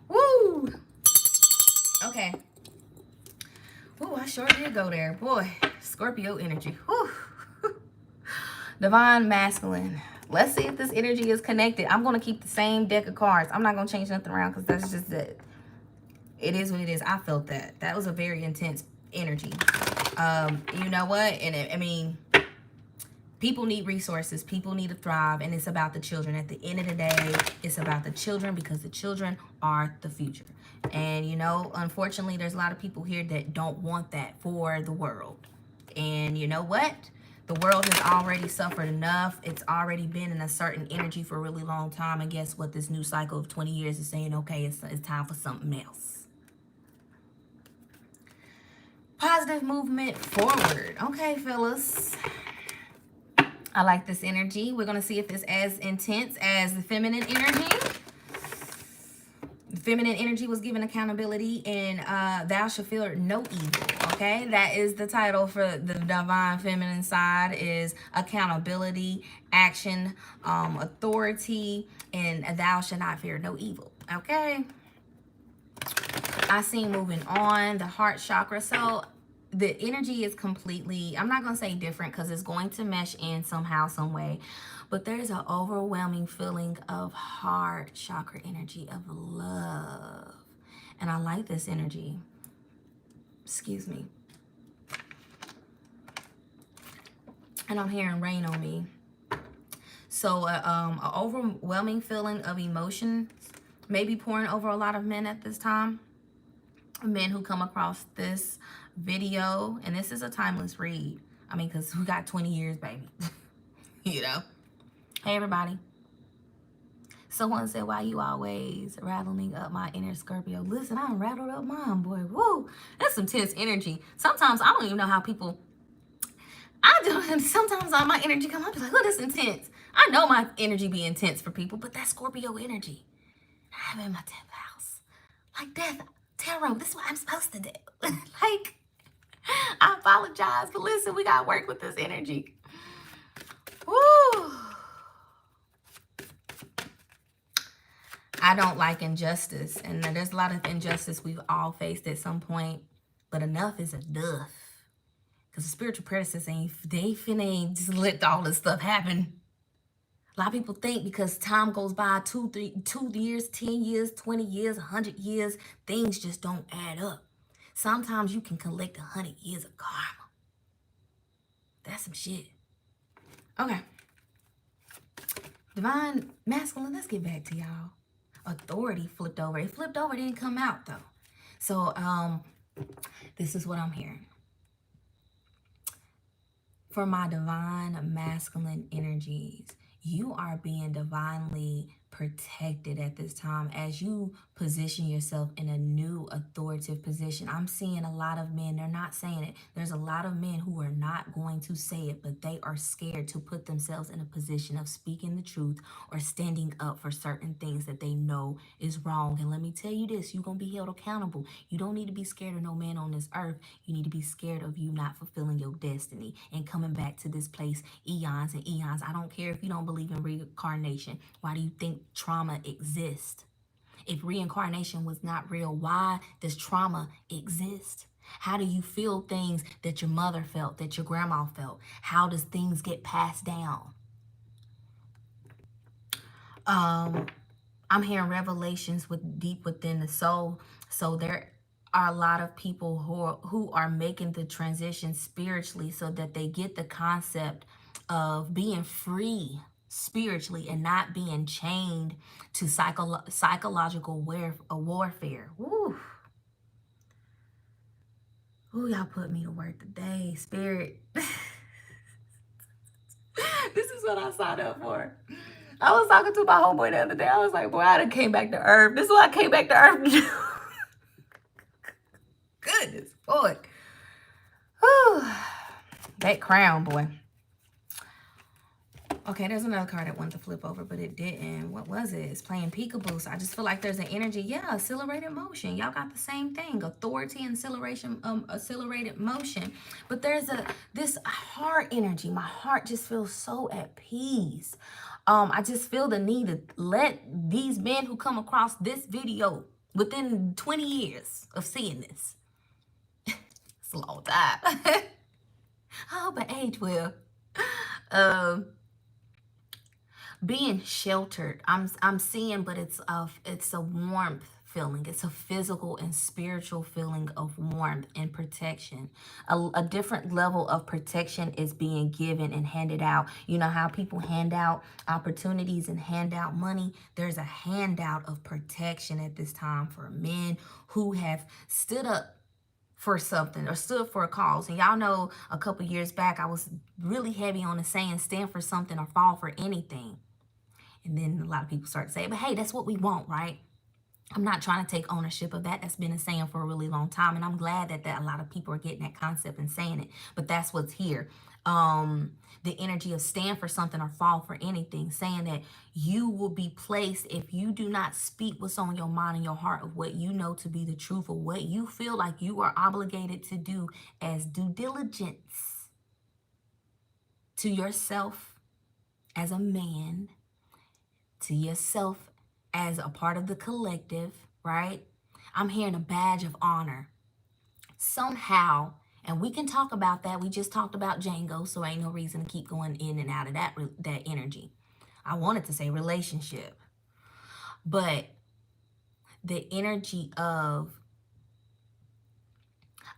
Woo. Okay. Ooh, I sure did go there. Boy, Scorpio energy. Whew. Divine Masculine. Let's see if this energy is connected. I'm going to keep the same deck of cards. I'm not going to change nothing around because that's just it. It is what it is. I felt that. That was a very intense energy. You know what? And I mean, people need resources. People need to thrive. And it's about the children. At the end of the day, it's about the children because the children are the future. And, you know, unfortunately, there's a lot of people here that don't want that for the world. And you know what? The world has already suffered enough. It's already been in a certain energy for a really long time. And guess what? This new cycle of 20 years is saying, okay, it's time for something else. Positive movement forward. Okay, fellas. I like this energy. We're going to see if it's as intense as the feminine energy. The feminine energy was given accountability and thou shalt fear no evil. Okay, that is the title for the divine feminine side, is accountability, action, authority, and thou shalt not fear no evil. Okay. I see moving on the heart chakra. So the energy is completely, I'm not going to say different because it's going to mesh in somehow, some way. But there's an overwhelming feeling of heart chakra energy, of love. And I like this energy. Excuse me. And I'm hearing rain on me. So an overwhelming feeling of emotion may be pouring over a lot of men at this time. Men who come across this video. And this is a timeless read. I mean, because we got 20 years, baby. You know? Hey, everybody. Someone said, why you always rattling up my inner Scorpio? Listen, I done rattled up mine, boy. Woo. That's some tense energy. Sometimes I don't even know how people... Sometimes all my energy come up, like, look, that's intense. I know my energy be intense for people, but that's Scorpio energy. I'm in my 10th house. Like, death, tarot, this is what I'm supposed to do. Like, I apologize, but listen, we got to work with this energy. Woo. I don't like injustice, and there's a lot of injustice we've all faced at some point, but enough is enough. Because the spiritual predecessors ain't just let all this stuff happen. A lot of people think because time goes by, 2 years, 10 years, 20 years, 100 years, things just don't add up. Sometimes you can collect 100 years of karma. That's some shit. Okay. Divine Masculine, let's get back to y'all. Authority flipped over. It flipped over, it didn't come out though. So this is what I'm hearing. For my divine masculine energies, you are being divinely protected at this time as you position yourself in a new authoritative position. I'm seeing a lot of men, they're not saying it. There's a lot of men who are not going to say it, but they are scared to put themselves in a position of speaking the truth or standing up for certain things that they know is wrong. And let me tell you this, you're going to be held accountable. You don't need to be scared of no man on this earth. You need to be scared of you not fulfilling your destiny and coming back to this place eons and eons. I don't care if you don't believe in reincarnation. Why do you think trauma exists? If reincarnation was not real, why does trauma exist? How do you feel things that your mother felt, that your grandma felt? How does things get passed down? I'm hearing revelations with deep within the soul. So there are a lot of people who are making the transition spiritually so that they get the concept of being free spiritually and not being chained to psychological warfare. Woo. Ooh, y'all put me to work today, spirit. This is what I signed up for. I was talking to my homeboy the other day. I was like, boy, I done came back to earth. This is what I came back to earth to do. Goodness, boy. Whew. That crown, boy. Okay, there's another card that wanted to flip over, but it didn't. What was it? It's playing peekaboo. So I just feel like there's an energy. Yeah, accelerated motion. Y'all got the same thing. Authority and accelerated motion. But there's this heart energy. My heart just feels so at peace. I just feel the need to let these men who come across this video within 20 years of seeing this. It's a long time. I hope I age well. Being sheltered, I'm seeing, but it's a warmth feeling. It's a physical and spiritual feeling of warmth and protection. A different level of protection is being given and handed out. You know how people hand out opportunities and hand out money? There's a handout of protection at this time for men who have stood up for something or stood for a cause. And y'all know a couple years back, I was really heavy on the saying, stand for something or fall for anything. And then a lot of people start to say, but hey, that's what we want, right? I'm not trying to take ownership of that. That's been a saying for a really long time. And I'm glad that a lot of people are getting that concept and saying it. But that's what's here. The energy of stand for something or fall for anything, saying that you will be placed if you do not speak what's on your mind and your heart of what you know to be the truth or what you feel like you are obligated to do as due diligence to yourself as a man, to yourself as a part of the collective, right? I'm hearing a badge of honor. Somehow, and we can talk about that. We just talked about Django, so ain't no reason to keep going in and out of that energy. I wanted to say relationship, but the energy of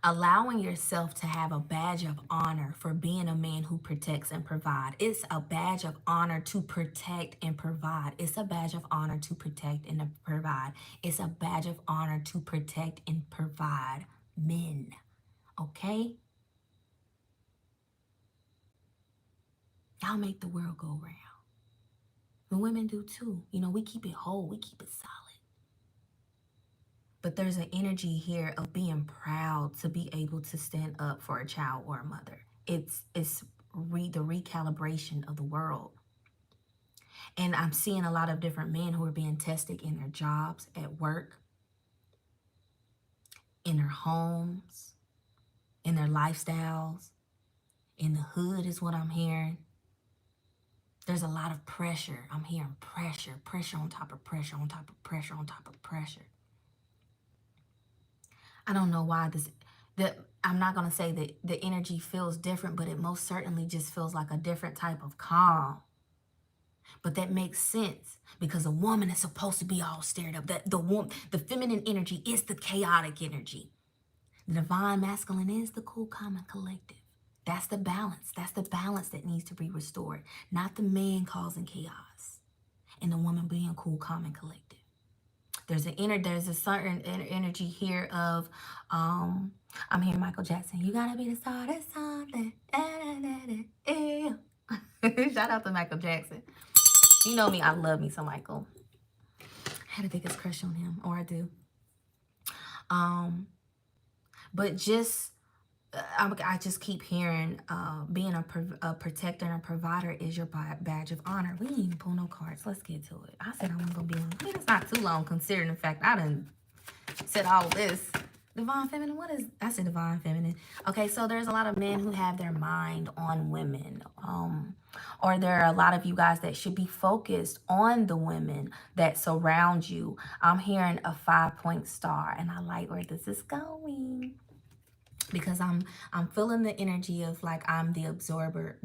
allowing yourself to have a badge of honor for being a man who protects and provides. It's a badge of honor to protect and provide. It's a badge of honor to protect and provide. It's a badge of honor to protect and provide men. Okay? Y'all make the world go round. The women do too. You know, we keep it whole. We keep it solid. But there's an energy here of being proud to be able to stand up for a child or a mother. It's the recalibration of the world. And I'm seeing a lot of different men who are being tested in their jobs, at work, in their homes, in their lifestyles, in the hood is what I'm hearing. There's a lot of pressure. I'm hearing pressure on top of pressure, on top of pressure, on top of pressure. I don't know why I'm not going to say that the energy feels different, but it most certainly just feels like a different type of calm. But that makes sense because a woman is supposed to be all stirred up. The feminine energy is the chaotic energy. The divine masculine is the cool, calm, and collective. That's the balance. That's the balance that needs to be restored, not the man causing chaos and the woman being cool, calm, and collective. There's a certain energy here of I'm hearing Michael Jackson. You gotta be the star of something. Shout out to Michael Jackson. You know me, I love me some Michael. I had a biggest crush on him, or I do. But just I just keep hearing being a protector and a provider is your badge of honor. We didn't even pull no cards. Let's get to it. I said I wasn't gonna be on. It's not too long considering the fact I done said all this. Divine feminine, what is, I said divine feminine. Okay, so there's a lot of men who have their mind on women. Or there are a lot of you guys that should be focused on the women that surround you. I'm hearing a 5-point star, and I like where this is going. Because I'm feeling the energy of like I'm the absorber,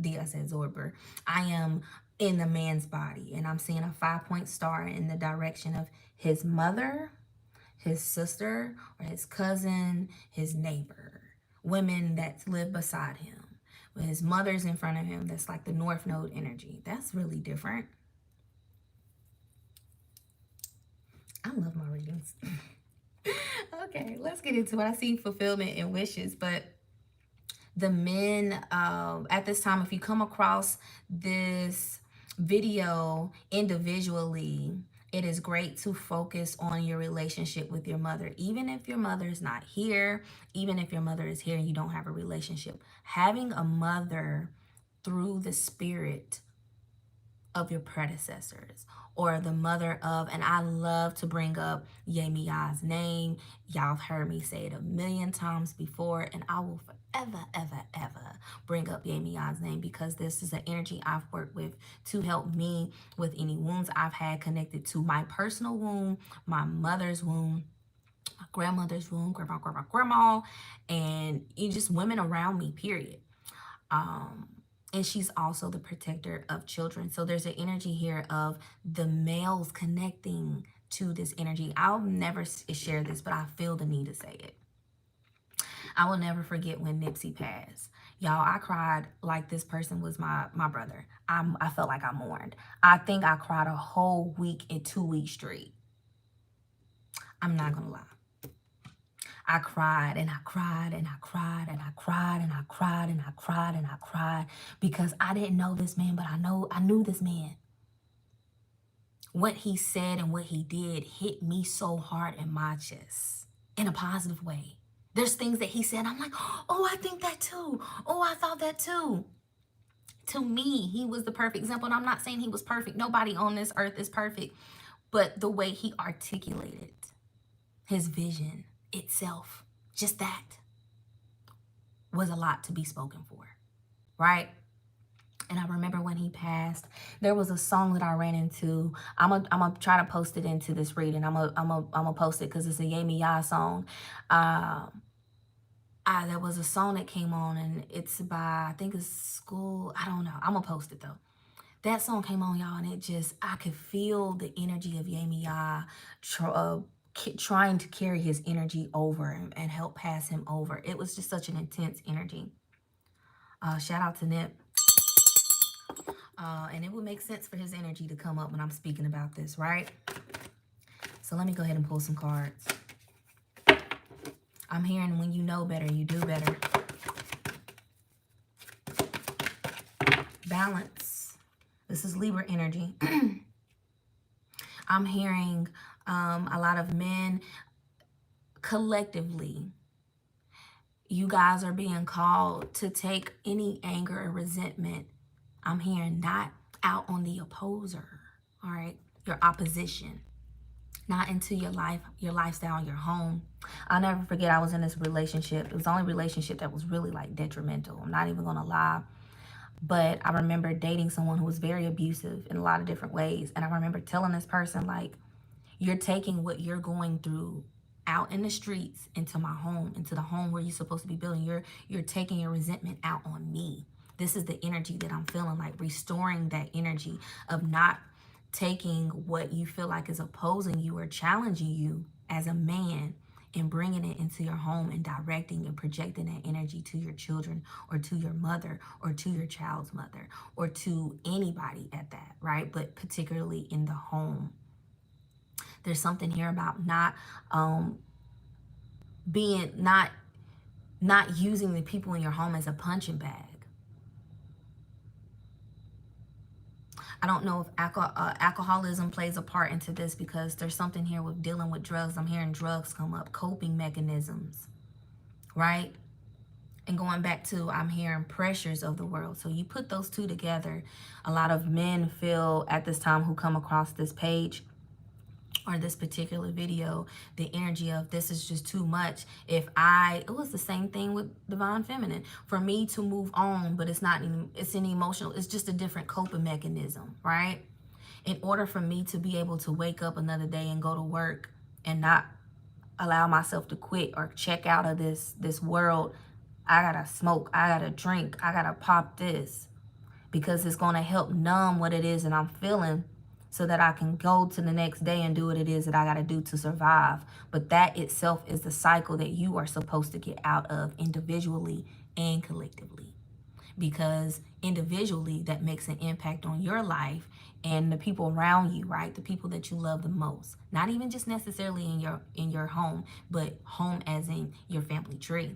I am in the man's body, and I'm seeing a 5-point star in the direction of his mother, his sister, or his cousin, his neighbor, women that live beside him. When his mother's in front of him, that's like the North Node energy. That's really different. I love my readings. Okay, let's get into it. I see fulfillment and wishes, but the men at this time, if you come across this video individually, it is great to focus on your relationship with your mother. Even if your mother is not here, even if your mother is here and you don't have a relationship, having a mother through the spirit of your predecessors, or the mother of, and I love to bring up Yemiya's name. Y'all have heard me say it a million times before, and I will forever, ever, ever bring up Yemiya's name, because this is an energy I've worked with to help me with any wounds I've had connected to my personal wound, my mother's wound, my grandmother's wound, grandma, and just women around me, period. And she's also the protector of children. So there's an energy here of the males connecting to this energy. I'll never share this, but I feel the need to say it. I will never forget when Nipsey passed. Y'all, I cried like this person was my brother. I felt like I mourned. I think I cried a whole week and 2 weeks straight. I'm not gonna lie. I cried and I cried and I cried and I cried and I cried and I cried and I cried, because I didn't know this man, but I knew this man. What he said and what he did hit me so hard in my chest in a positive way. There's things that he said, I'm like, oh, I think that too. Oh, I thought that too. To me, he was the perfect example. And I'm not saying he was perfect. Nobody on this earth is perfect. But the way he articulated his vision itself, just that, was a lot to be spoken for, right? And I remember when he passed, there was a song that I ran into. I'm gonna try to post it into this reading. I'm gonna post it because it's a Yemiya song. There was a song that came on, and it's by, I think it's School. I don't know. I'm gonna post it though. That song came on, y'all, and it just, I could feel the energy of Yemiya trying to carry his energy over and help pass him over. It was just such an intense energy. Shout out to Nip. And it would make sense for his energy to come up when I'm speaking about this, right? So let me go ahead and pull some cards. I'm hearing when you know better, you do better. Balance. This is Libra energy. I'm hearing a lot of men collectively. You guys are being called to take any anger or resentment, I'm hearing, not out on the opposer, all right? Your opposition, not into your life, your lifestyle, your home. I'll never forget, I was in this relationship. It was the only relationship that was really like detrimental. I'm not even gonna lie. But I remember dating someone who was very abusive in a lot of different ways. And I remember telling this person, like, you're taking what you're going through out in the streets into my home, into the home where you're supposed to be building. You're taking your resentment out on me. This is the energy that I'm feeling, like restoring that energy of not taking what you feel like is opposing you or challenging you as a man and bringing it into your home and directing and projecting that energy to your children or to your mother or to your child's mother or to anybody at that, right? But particularly in the home. There's something here about not using the people in your home as a punching bag. I don't know if alcoholism plays a part into this, because there's something here with dealing with drugs. I'm hearing drugs come up, coping mechanisms, right? And going back to, I'm hearing pressures of the world. So you put those two together. A lot of men feel at this time who come across this page or this particular video, the energy of this is just too much. It was the same thing with Divine Feminine. For me to move on, but it's not, it's an emotional, it's just a different coping mechanism, right? In order for me to be able to wake up another day and go to work and not allow myself to quit or check out of this world, I gotta smoke, I gotta drink, I gotta pop this, because it's gonna help numb what it is that I'm feeling, so that I can go to the next day and do what it is that I got to do to survive. But that itself is the cycle that you are supposed to get out of individually and collectively. Because individually, that makes an impact on your life and the people around you, right? The people that you love the most. Not even just necessarily in your home, but home as in your family tree.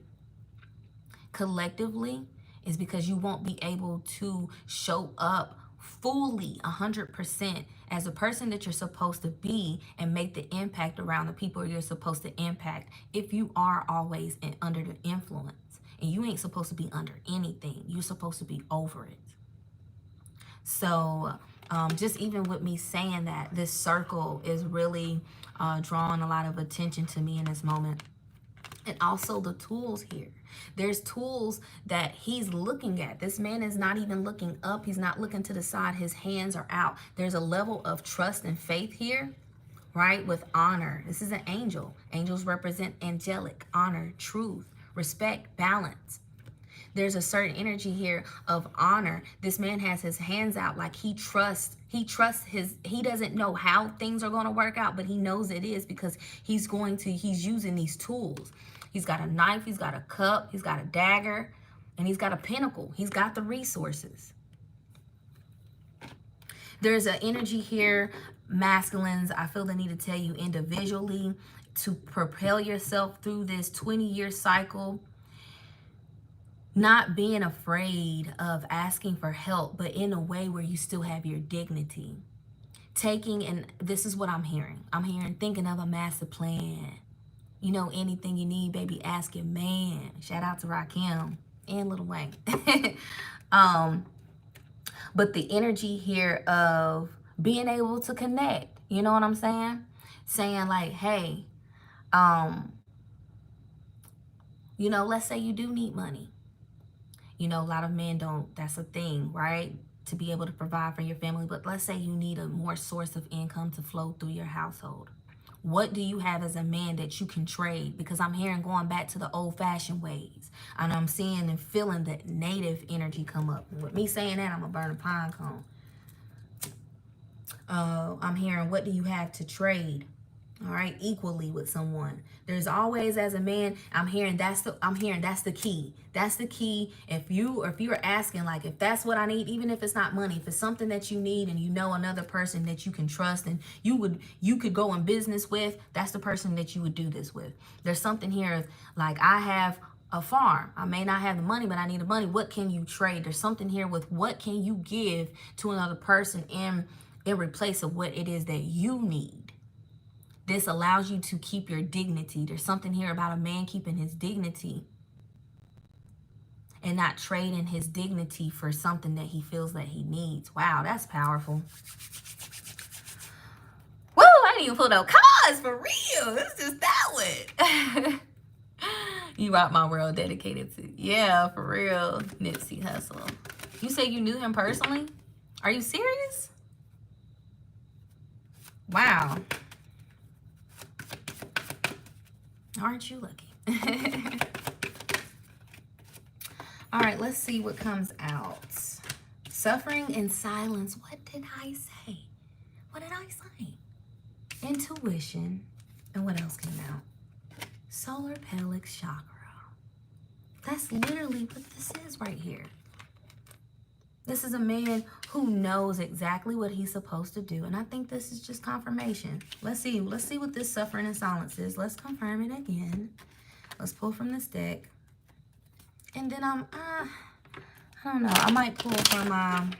Collectively is because you won't be able to show up fully 100% as a person that you're supposed to be and make the impact around the people you're supposed to impact if you are always under the influence. And you ain't supposed to be under anything. You're supposed to be over it. So just even with me saying that, this circle is really drawing a lot of attention to me in this moment. And also the tools here. There's tools that he's looking at. This man is not even looking up. He's not looking to the side. His hands are out. There's a level of trust and faith here, right? With honor. This is an angel. Angels represent angelic, honor, truth, respect, balance. There's a certain energy here of honor. This man has his hands out like he trusts he doesn't know how things are going to work out, but he knows it is, because he's using these tools. He's got a knife, he's got a cup, he's got a dagger, and he's got a pinnacle. He's got the resources. There's an energy here, masculines, I feel the need to tell you individually to propel yourself through this 20-year cycle. Not being afraid of asking for help, but in a way where you still have your dignity. And this is what I'm hearing. I'm hearing thinking of a master plan. You know, anything you need, baby, ask your man. Shout out to Rakim and Lil Wayne. But the energy here of being able to connect, you know what I'm saying? Saying like, hey, you know, let's say you do need money. You know, a lot of men don't, that's a thing, right? To be able to provide for your family. But let's say you need a more source of income to flow through your household. What do you have as a man that you can trade? Because I'm hearing going back to the old-fashioned ways. And I'm seeing and feeling that native energy come up. And with me saying that, I'm going to burn a pine cone. I'm hearing, what do you have to trade? All right, equally with someone. There's always, as a man, I'm hearing that's the key. That's the key. If you're asking, like, if that's what I need, even if it's not money, if it's something that you need and you know another person that you can trust and you could go in business with, that's the person that you would do this with. There's something here like, I have a farm. I may not have the money, but I need the money. What can you trade? There's something here with what can you give to another person in replace of what it is that you need. This allows you to keep your dignity. There's something here about a man keeping his dignity and not trading his dignity for something that he feels that he needs. Wow, that's powerful. Woo, I didn't even pull no cards for real. It's just that one. You rock my world, dedicated to. Yeah, for real. Nipsey Hussle. You say you knew him personally? Are you serious? Wow. Aren't you lucky? All right, let's see what comes out. Suffering in silence. What did I say? What did I say? Intuition. And what else came out? Solar pelvic chakra. That's literally what this is right here. This is a man who knows exactly what he's supposed to do. And I think this is just confirmation. Let's see what this suffering in silence is. Let's confirm it again. Let's pull from this deck. And then I don't know. I might pull from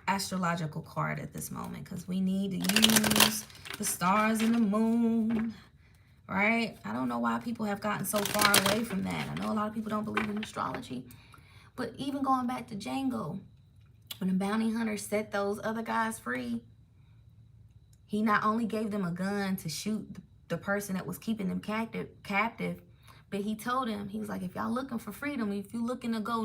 astrological card at this moment, because we need to use the stars and the moon, right? I don't know why people have gotten so far away from that. I know a lot of people don't believe in astrology, but even going back to Django, when the bounty hunter set those other guys free, he not only gave them a gun to shoot the person that was keeping them captive, but he told him, he was like, if y'all looking for freedom, if you looking to go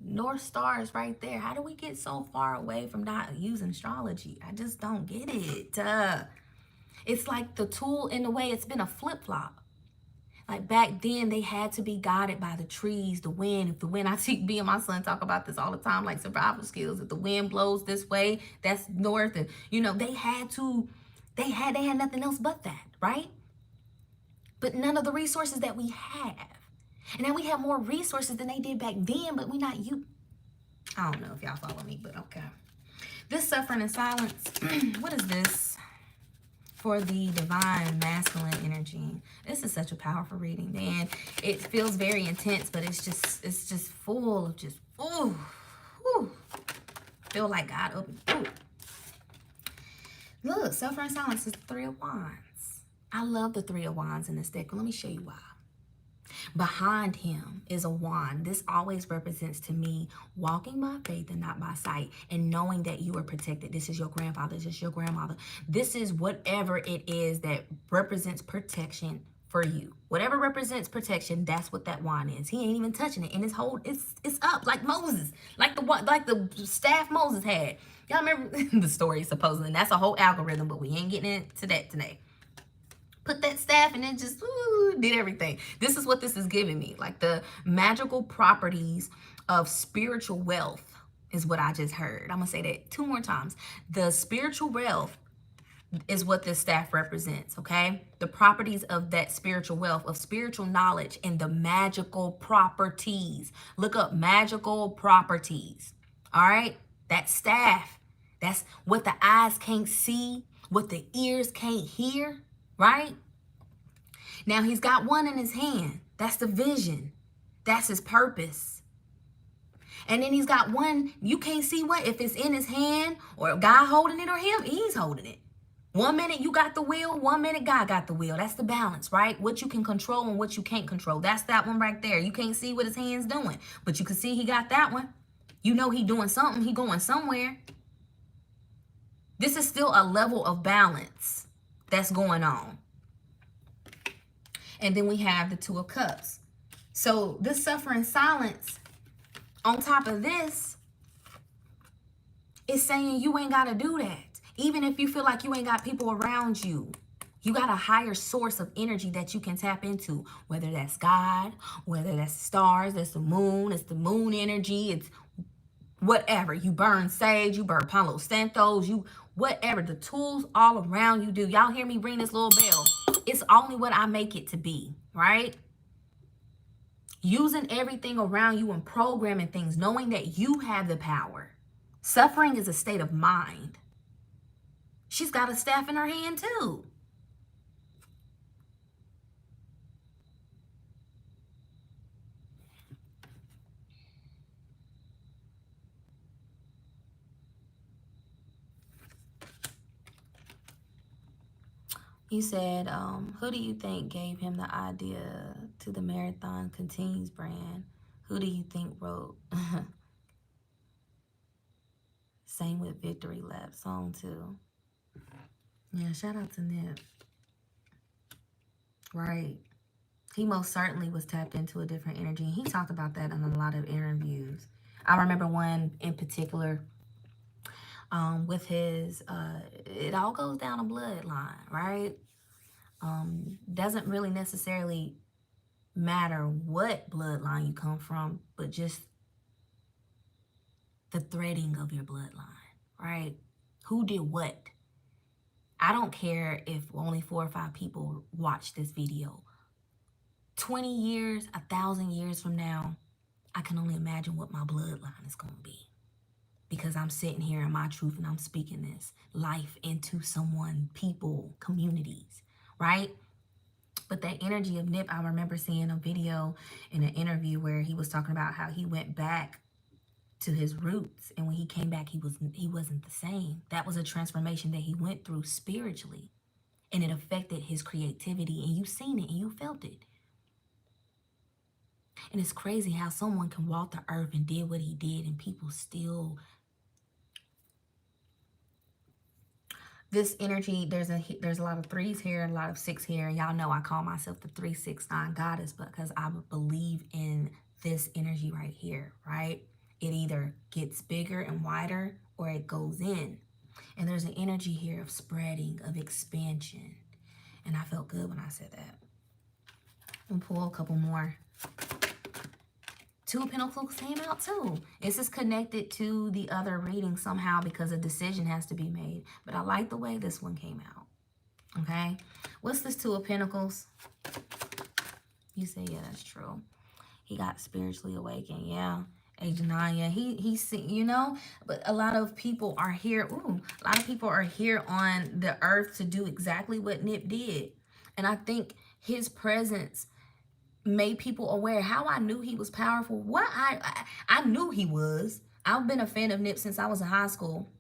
North Star is right there. How do we get so far away from not using astrology? I just don't get it. It's like the tool, in a way, it's been a flip-flop. Like back then, they had to be guided by the trees, the wind. If the wind, I see me and my son talk about this all the time, like survival skills. If the wind blows this way, that's north. And, you know, they had nothing else but that, right? But none of the resources that we have. And now we have more resources than they did back then, but we not you. I don't know if y'all follow me, but okay. This suffering and silence, what is this? For the divine masculine energy. This is such a powerful reading, man. It feels very intense, but it's just full of just, ooh, ooh. Feel like God opened, ooh. Look, suffering and silence is the 3 of Wands. I love the 3 of Wands in this deck. Let me show you why. Behind him is a wand. This always represents to me walking by faith and not by sight, and knowing that you are protected. This is your grandfather. This is your grandmother. This is whatever it is that represents protection for you. Whatever represents protection, that's what that wand is. He ain't even touching it, and it's up like Moses, like the staff Moses had. Y'all remember the story supposedly? And that's a whole algorithm, but we ain't getting into that today. Put that staff and it just did everything. This is what this is giving me. Like the magical properties of spiritual wealth is what I just heard. I'm going to say that 2 more times. The spiritual wealth is what this staff represents, okay? The properties of that spiritual wealth, of spiritual knowledge, and the magical properties. Look up magical properties, all right? That staff, that's what the eyes can't see, what the ears can't hear, right? Now he's got one in his hand. That's the vision. That's his purpose. And then he's got one, you can't see what, if it's in his hand or a guy holding it or him, he's holding it. 1 minute you got the wheel, 1 minute God got the wheel. That's the balance, right? What you can control and what you can't control. That's that one right there. You can't see what his hand's doing, but you can see he got that one. You know he doing something. He going somewhere. This is still a level of balance that's going on. And then we have the 2 of Cups. So this suffering silence, on top of this, is saying you ain't got to do that. Even if you feel like you ain't got people around you, you got a higher source of energy that you can tap into, whether that's God, whether that's stars, that's the moon, it's the moon energy, it's whatever. You burn sage, you burn Palo Santos, you whatever. The tools all around you do. Y'all hear me ring this little bell? It's only what I make it to be, right? Using everything around you and programming things, knowing that you have the power. Suffering is a state of mind. She's got a staff in her hand too. You said, who do you think gave him the idea to the Marathon Continues brand? Who do you think wrote? Same with Victory Lap song too. Yeah, shout out to Nip. Right. He most certainly was tapped into a different energy. And he talked about that in a lot of interviews. I remember one in particular with his, it all goes down a bloodline, right? Doesn't really necessarily matter what bloodline you come from, but just the threading of your bloodline, right? Who did what? I don't care if only 4 or 5 people watch this video. 20 years, 1,000 years from now, I can only imagine what my bloodline is going to be. Because I'm sitting here in my truth and I'm speaking this life into someone, people, communities, right? But that energy of Nip, I remember seeing a video in an interview where he was talking about how he went back to his roots. And when he came back, he wasn't the same. That was a transformation that he went through spiritually. And it affected his creativity. And you've seen it and you felt it. And it's crazy how someone can walk the earth and did what he did and people still... This energy, there's a lot of threes here and a lot of six here. And y'all know I call myself the 369 goddess because I believe in this energy right here, right? It either gets bigger and wider or it goes in. And there's an energy here of spreading, of expansion. And I felt good when I said that. I'm gonna pull a couple more. Two of Pentacles came out too. This is connected to the other reading somehow because a decision has to be made. But I like the way this one came out. Okay. What's this Two of Pentacles? You say, yeah, that's true. He got spiritually awakened. Yeah. Age 9. Yeah. He's, you know, but a lot of people are here. Ooh, a lot of people are here on the earth to do exactly what Nip did. And I think his presence made people aware. How I knew he was powerful. What I knew he was. I've been a fan of Nip since I was in high school.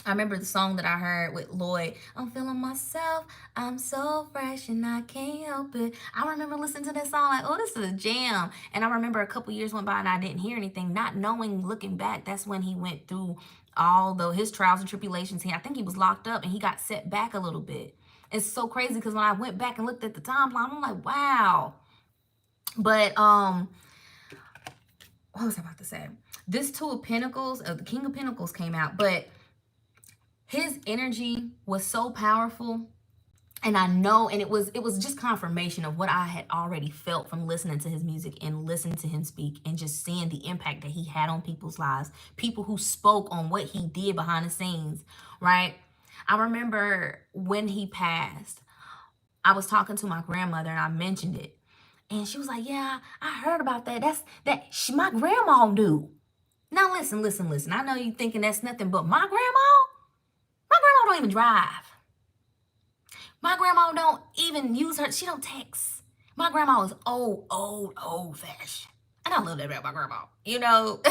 I remember the song that I heard with Lloyd. I'm feeling myself. I'm so fresh and I can't help it. I remember listening to that song like, oh, this is a jam. And I remember a couple years went by and I didn't hear anything. Not knowing, looking back, that's when he went through all his trials and tribulations. I think he was locked up and he got set back a little bit. It's so crazy because when I went back and looked at the timeline, I'm like, wow. But what was I about to say? This Two of Pentacles, the King of Pentacles came out, but his energy was so powerful. And I know, and it was just confirmation of what I had already felt from listening to his music and listening to him speak and just seeing the impact that he had on people's lives. People who spoke on what he did behind the scenes, right? I remember when he passed, I was talking to my grandmother and I mentioned it. And she was like, yeah, I heard about that. My grandma knew. Now listen. I know you thinking that's nothing, but my grandma don't even drive. My grandma don't even use she don't text. My grandma was old fashioned. And I love that about my grandma. You know,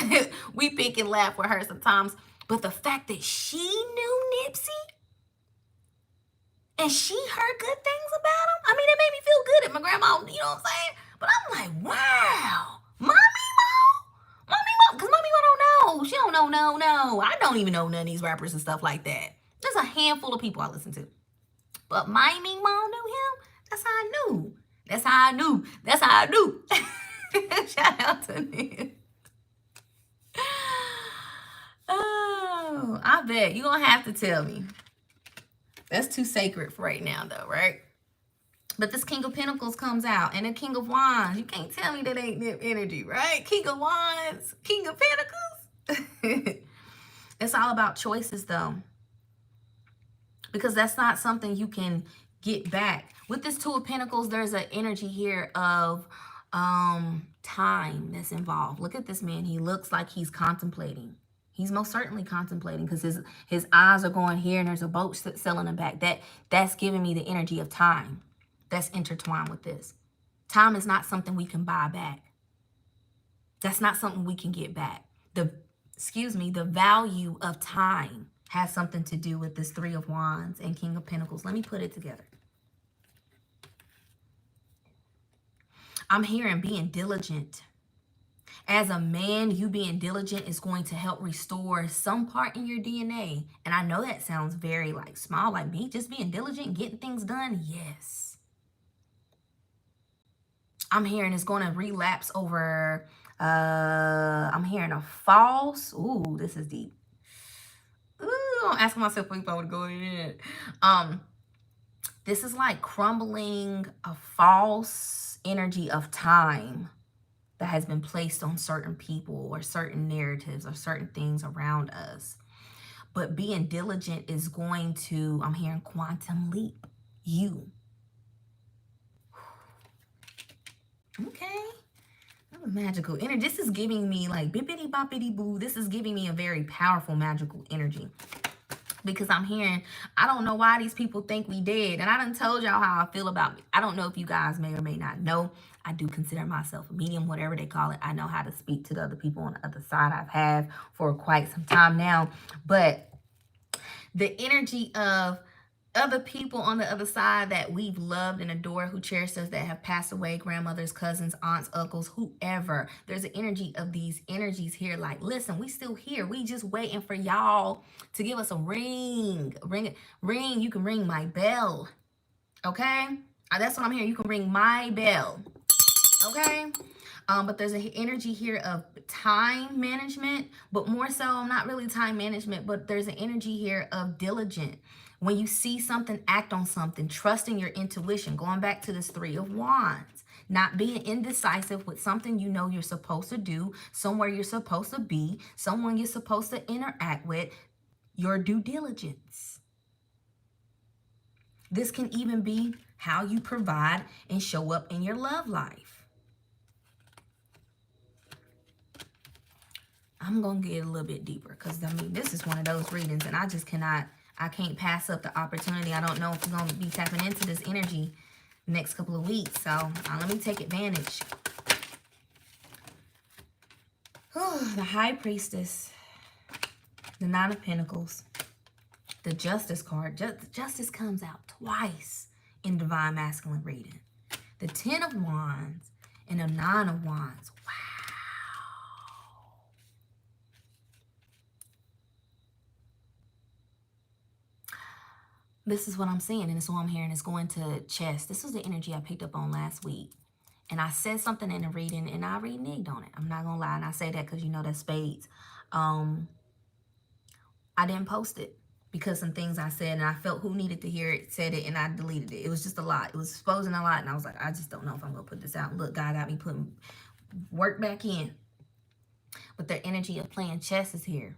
we pick and laugh with her sometimes. But the fact that she knew Nipsey and she heard good things about him, I mean, it made me feel good at my grandma, you know what I'm saying? But I'm like, wow, Mommy Mo, because Mommy Mo don't know. She don't know, no. I don't even know none of these rappers and stuff like that. There's a handful of people I listen to. But Mommy Mo knew him. That's how I knew. Shout out to Nick. Oh, I bet you're going to have to tell me. That's too sacred for right now, though, right? But this King of Pentacles comes out. And the King of Wands. You can't tell me that ain't Nip energy, right? King of Wands. King of Pentacles. It's all about choices, though. Because that's not something you can get back. With this Two of Pentacles, there's an energy here of time that's involved. Look at this man. He looks like he's contemplating. He's most certainly contemplating because his eyes are going here and there's a boat sailing him back. That's giving me the energy of time that's intertwined with this. Time is not something we can buy back. That's not something we can get back. The value of time has something to do with this Three of Wands and King of Pentacles. Let me put it together. I'm hearing being diligent. As a man, you being diligent is going to help restore some part in your DNA. And I know that sounds very like small, like me just being diligent, getting things done. Yes. I'm hearing it's going to relapse over, I'm hearing a false. Ooh, this is deep. Ooh, I'm asking myself if I would go in. This is like crumbling a false energy of time that has been placed on certain people or certain narratives or certain things around us. But being diligent is going to, I'm hearing quantum leap you. Okay. Magical energy. This is giving me like bippity boppity boo. This is giving me a very powerful magical energy. Because I'm hearing, I don't know why these people think we dead. And I done told y'all how I feel about me. I don't know if you guys may or may not know. I do consider myself a medium, whatever they call it. I know how to speak to the other people on the other side. I've had for quite some time now. But the energy of other people on the other side that we've loved and adored, who cherished us, that have passed away, grandmothers, cousins, aunts, uncles, whoever. There's an energy of these energies here. Like, listen, we still here. We just waiting for y'all to give us a ring. Ring. You can ring my bell. Okay? That's what I'm hearing. You can ring my bell. Okay? But there's an energy here of time management, but more so, not really time management, but there's an energy here of diligent. When you see something, act on something, trusting your intuition, going back to this 3 of Wands, not being indecisive with something you know you're supposed to do, somewhere you're supposed to be, someone you're supposed to interact with, your due diligence. This can even be how you provide and show up in your love life. I'm going to get a little bit deeper because, I mean, this is one of those readings and I can't pass up the opportunity. I don't know if we're going to be tapping into this energy next couple of weeks. So let me take advantage. The High Priestess, the 9 of Pentacles, the Justice card. Justice comes out twice in Divine Masculine reading. The 10 of Wands and the 9 of Wands. Wow. This is what I'm seeing, and it's what I'm hearing. It's going to chest. This was the energy I picked up on last week. And I said something in the reading, and I reneged on it. I'm not going to lie, and I say that because you know that's spades. I didn't post it because some things I said, and I felt who needed to hear it, said it, and I deleted it. It was just a lot. It was exposing a lot, and I was like, I just don't know if I'm going to put this out. Look, God got me putting work back in. But their energy of playing chess is here.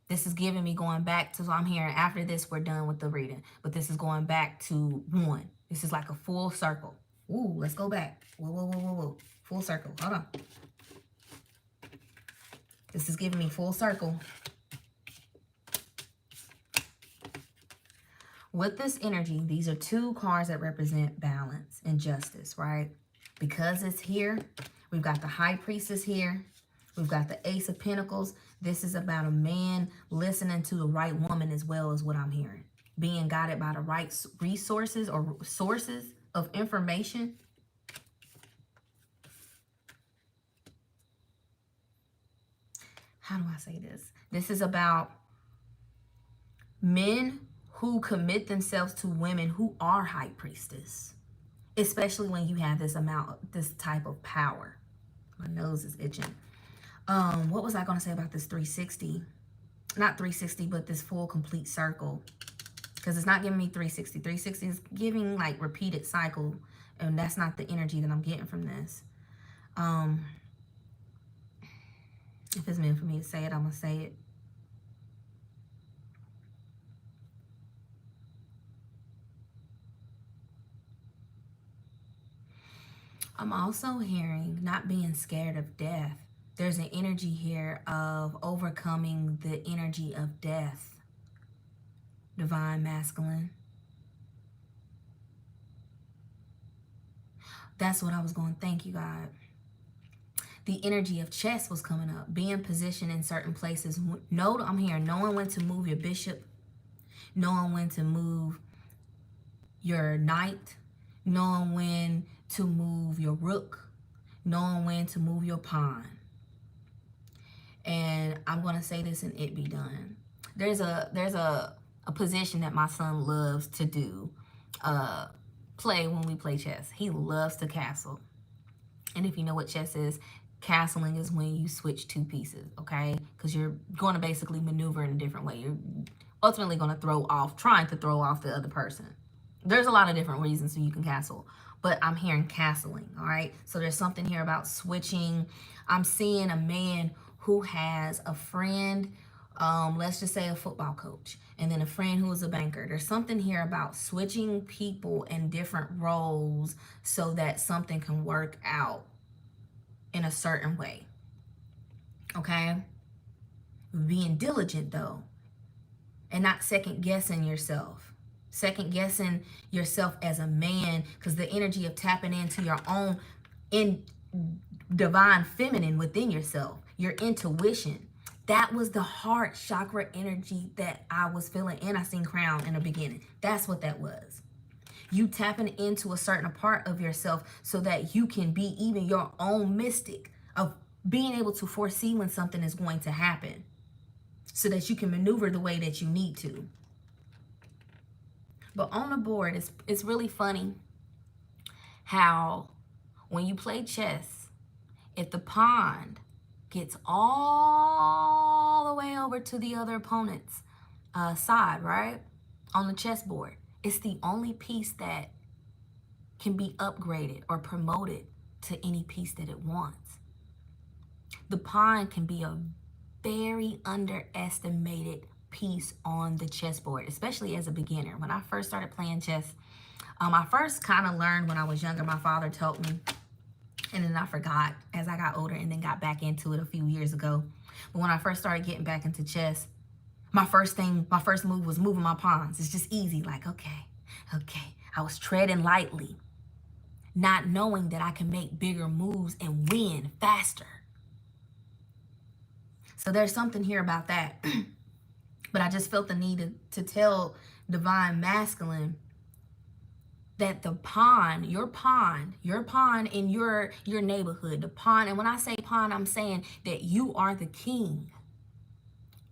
This is giving me going back to, so I'm hearing after this, we're done with the reading. But this is going back to 1. This is like a full circle. Ooh, let's go back. Whoa. Full circle. Hold on. This is giving me full circle. With this energy, these are 2 cards that represent balance and justice, right? Because it's here, we've got the High Priestess here. We've got the Ace of Pentacles. This is about a man listening to the right woman as well as what I'm hearing. Being guided by the right resources or sources of information. How do I say this? This is about men who commit themselves to women who are High Priestess. Especially when you have this type of power. My nose is itching. What was I going to say about this 360? Not 360, but this full complete circle. Because it's not giving me 360. 360 is giving like repeated cycle. And that's not the energy that I'm getting from this. If it's meant for me to say it, I'm going to say it. I'm also hearing not being scared of death. There's an energy here of overcoming the energy of death. Divine Masculine. That's what I was going. Thank you, God. The energy of chess was coming up. Being positioned in certain places. I'm hearing knowing when to move your bishop. Knowing when to move your knight. Knowing when to move your rook. Knowing when to move your pawn. And I'm going to say this and it be done. There's a position that my son loves to do. Play when we play chess. He loves to castle. And if you know what chess is, castling is when you switch 2 pieces, okay? Because you're going to basically maneuver in a different way. You're ultimately going to trying to throw off the other person. There's a lot of different reasons so you can castle. But I'm hearing castling, all right? So there's something here about switching. I'm seeing a man who has a friend, let's just say a football coach, and then a friend who is a banker. There's something here about switching people in different roles so that something can work out in a certain way, okay? Being diligent, though, and not second-guessing yourself. Second-guessing yourself as a man, because the energy of tapping into your own in divine feminine within yourself, your intuition. That was the heart chakra energy that I was feeling, and I seen crown in the beginning. That's what that was. You tapping into a certain part of yourself so that you can be even your own mystic of being able to foresee when something is going to happen so that you can maneuver the way that you need to. But on the board, it's really funny how when you play chess, if the pawn gets all the way over to the other opponent's side, right, on the chessboard, it's the only piece that can be upgraded or promoted to any piece that it wants. The pawn can be a very underestimated piece on the chessboard, especially as a beginner. When I first started playing chess, I first kind of learned when I was younger. My father taught me, and then I forgot as I got older and then got back into it a few years ago. But when I first started getting back into chess, my first move was moving my pawns. It's just easy, like, okay. I was treading lightly, not knowing that I can make bigger moves and win faster. So there's something here about that. But I just felt the need to tell Divine Masculine that the pawn, your pawn in your neighborhood, the pawn, and when I say pawn, I'm saying that you are the king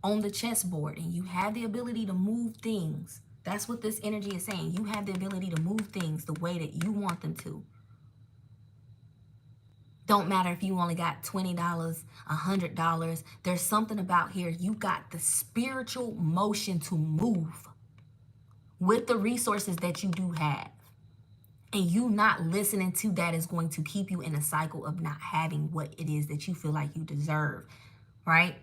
on the chessboard and you have the ability to move things. That's what this energy is saying. You have the ability to move things the way that you want them to. Don't matter if you only got $20, $100. There's something about here. You got the spiritual motion to move with the resources that you do have. And you not listening to that is going to keep you in a cycle of not having what it is that you feel like you deserve, right?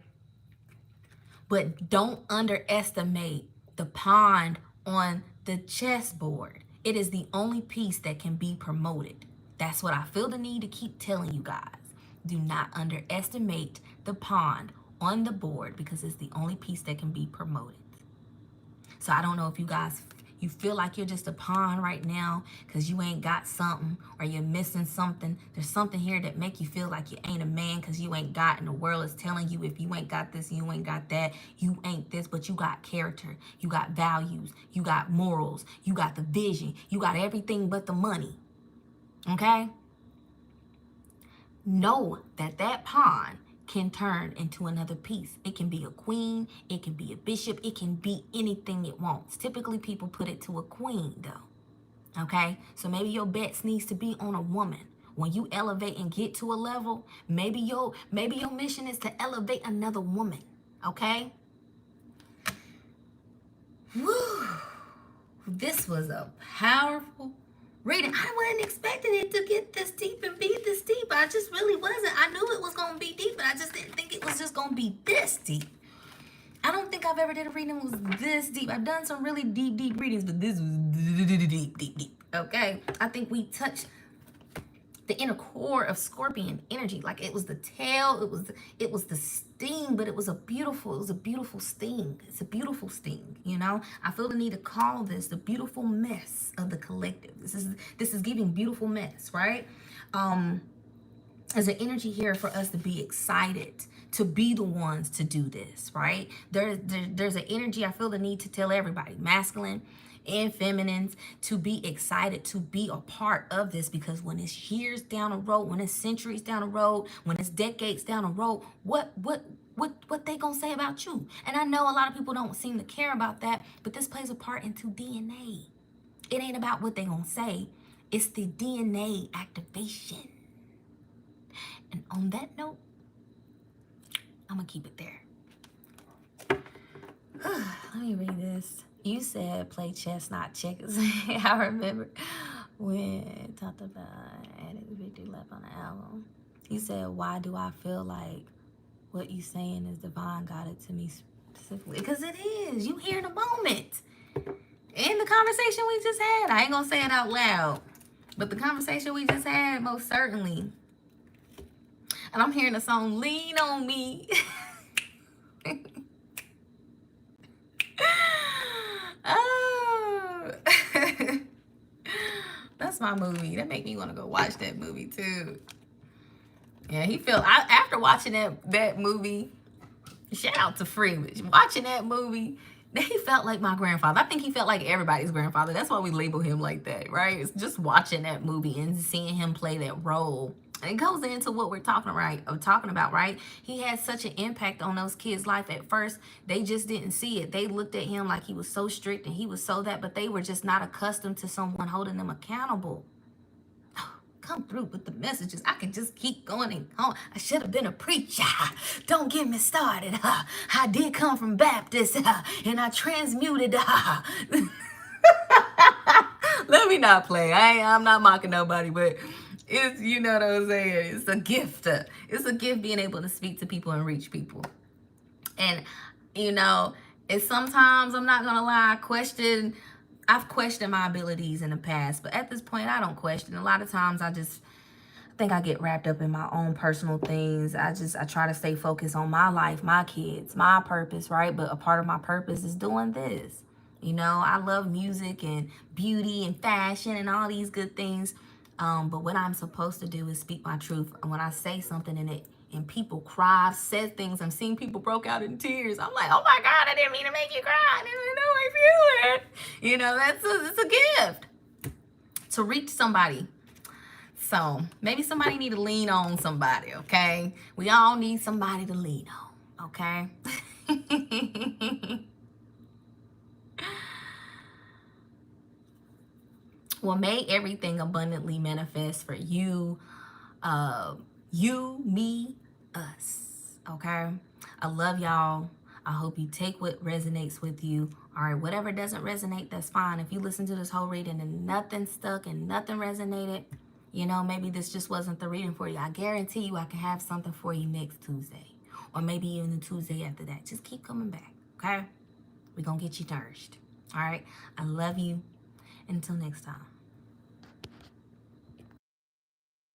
But don't underestimate the pawn on the chessboard. It is the only piece that can be promoted. That's what I feel the need to keep telling you guys. Do not underestimate the pawn on the board because it's the only piece that can be promoted. So I don't know if you guys, you feel like you're just a pawn right now because you ain't got something or you're missing something. There's something here that make you feel like you ain't a man because you ain't got, and the world is telling you if you ain't got this, you ain't got that, you ain't this, but you got character, you got values, you got morals, you got the vision, you got everything but the money. Okay? Know that that pawn can turn into another piece. It can be a queen, it can be a bishop, it can be anything it wants. Typically people put it to a queen though. Okay? So maybe your bets needs to be on a woman. When you elevate and get to a level, maybe your mission is to elevate another woman. Okay? Woo! This was a powerful reading. I wasn't expecting it to get this deep and be this deep. I just really wasn't. I knew it was going to be deep, but I just didn't think it was just going to be this deep. I don't think I've ever did a reading that was this deep. I've done some really deep readings, but this was deep. Okay? I think we touched the inner core of Scorpion energy. Like it was the tail, it was the sting, but it was a beautiful sting. It's a beautiful sting, you know? I feel the need to call this the beautiful mess of the collective. This is giving beautiful mess, right? There's an energy here for us to be excited, to be the ones to do this, right? There's an energy, I feel the need to tell everybody, masculine and feminines, to be excited to be a part of this, because when it's years down the road, when it's centuries down the road, when it's decades down the road, what they gonna say about you? And I know a lot of people don't seem to care about that, but this plays a part into DNA. It ain't about what they gonna say, it's the DNA activation. And on that note, I'm gonna keep it there. Let me read this. You said play chess, not checkers. I remember when it talked about adding 50 left on the album. You said, why do I feel like what you saying is divine got it to me specifically? Because it is. You hear the moment. In the conversation we just had. I ain't gonna say it out loud, but the conversation we just had, most certainly. And I'm hearing the song Lean on Me. Oh. That's What's my movie? That make me want to go watch that movie too. Yeah, he felt after watching that movie. Shout out to Free. Watching that movie, he felt like my grandfather. I think he felt like everybody's grandfather. That's why we label him like that, right? It's just watching that movie and seeing him play that role. And it goes into what we're talking about, right? He had such an impact on those kids' life. At first, they just didn't see it. They looked at him like he was so strict and he was so that, but they were just not accustomed to someone holding them accountable. Come through with the messages. I can just keep going and going. I should have been a preacher. Don't get me started. I did come from Baptist and I transmuted. Let me not play. I'm not mocking nobody, but it's, you know what I'm saying? It's a gift. It's a gift being able to speak to people and reach people. And, you know, it's sometimes, I'm not going to lie, I've questioned my abilities in the past, but at this point, I don't question. A lot of times, I think I get wrapped up in my own personal things. I try to stay focused on my life, my kids, my purpose, right? But a part of my purpose is doing this. You know, I love music and beauty and fashion and all these good things. But what I'm supposed to do is speak my truth. And when I say something and people cry, I've said things, I'm seeing people broke out in tears. I'm like, oh my God, I didn't mean to make you cry. I didn't know I feel it. You know, it's a gift to reach somebody. So maybe somebody need to lean on somebody, okay? We all need somebody to lean on, okay? Well, may everything abundantly manifest for you, you, me, us, okay? I love y'all. I hope you take what resonates with you. All right, whatever doesn't resonate, that's fine. If you listen to this whole reading and nothing stuck and nothing resonated, you know, maybe this just wasn't the reading for you. I guarantee you I can have something for you next Tuesday. Or maybe even the Tuesday after that. Just keep coming back, okay? We're going to get you nourished. All right? I love you. Until next time.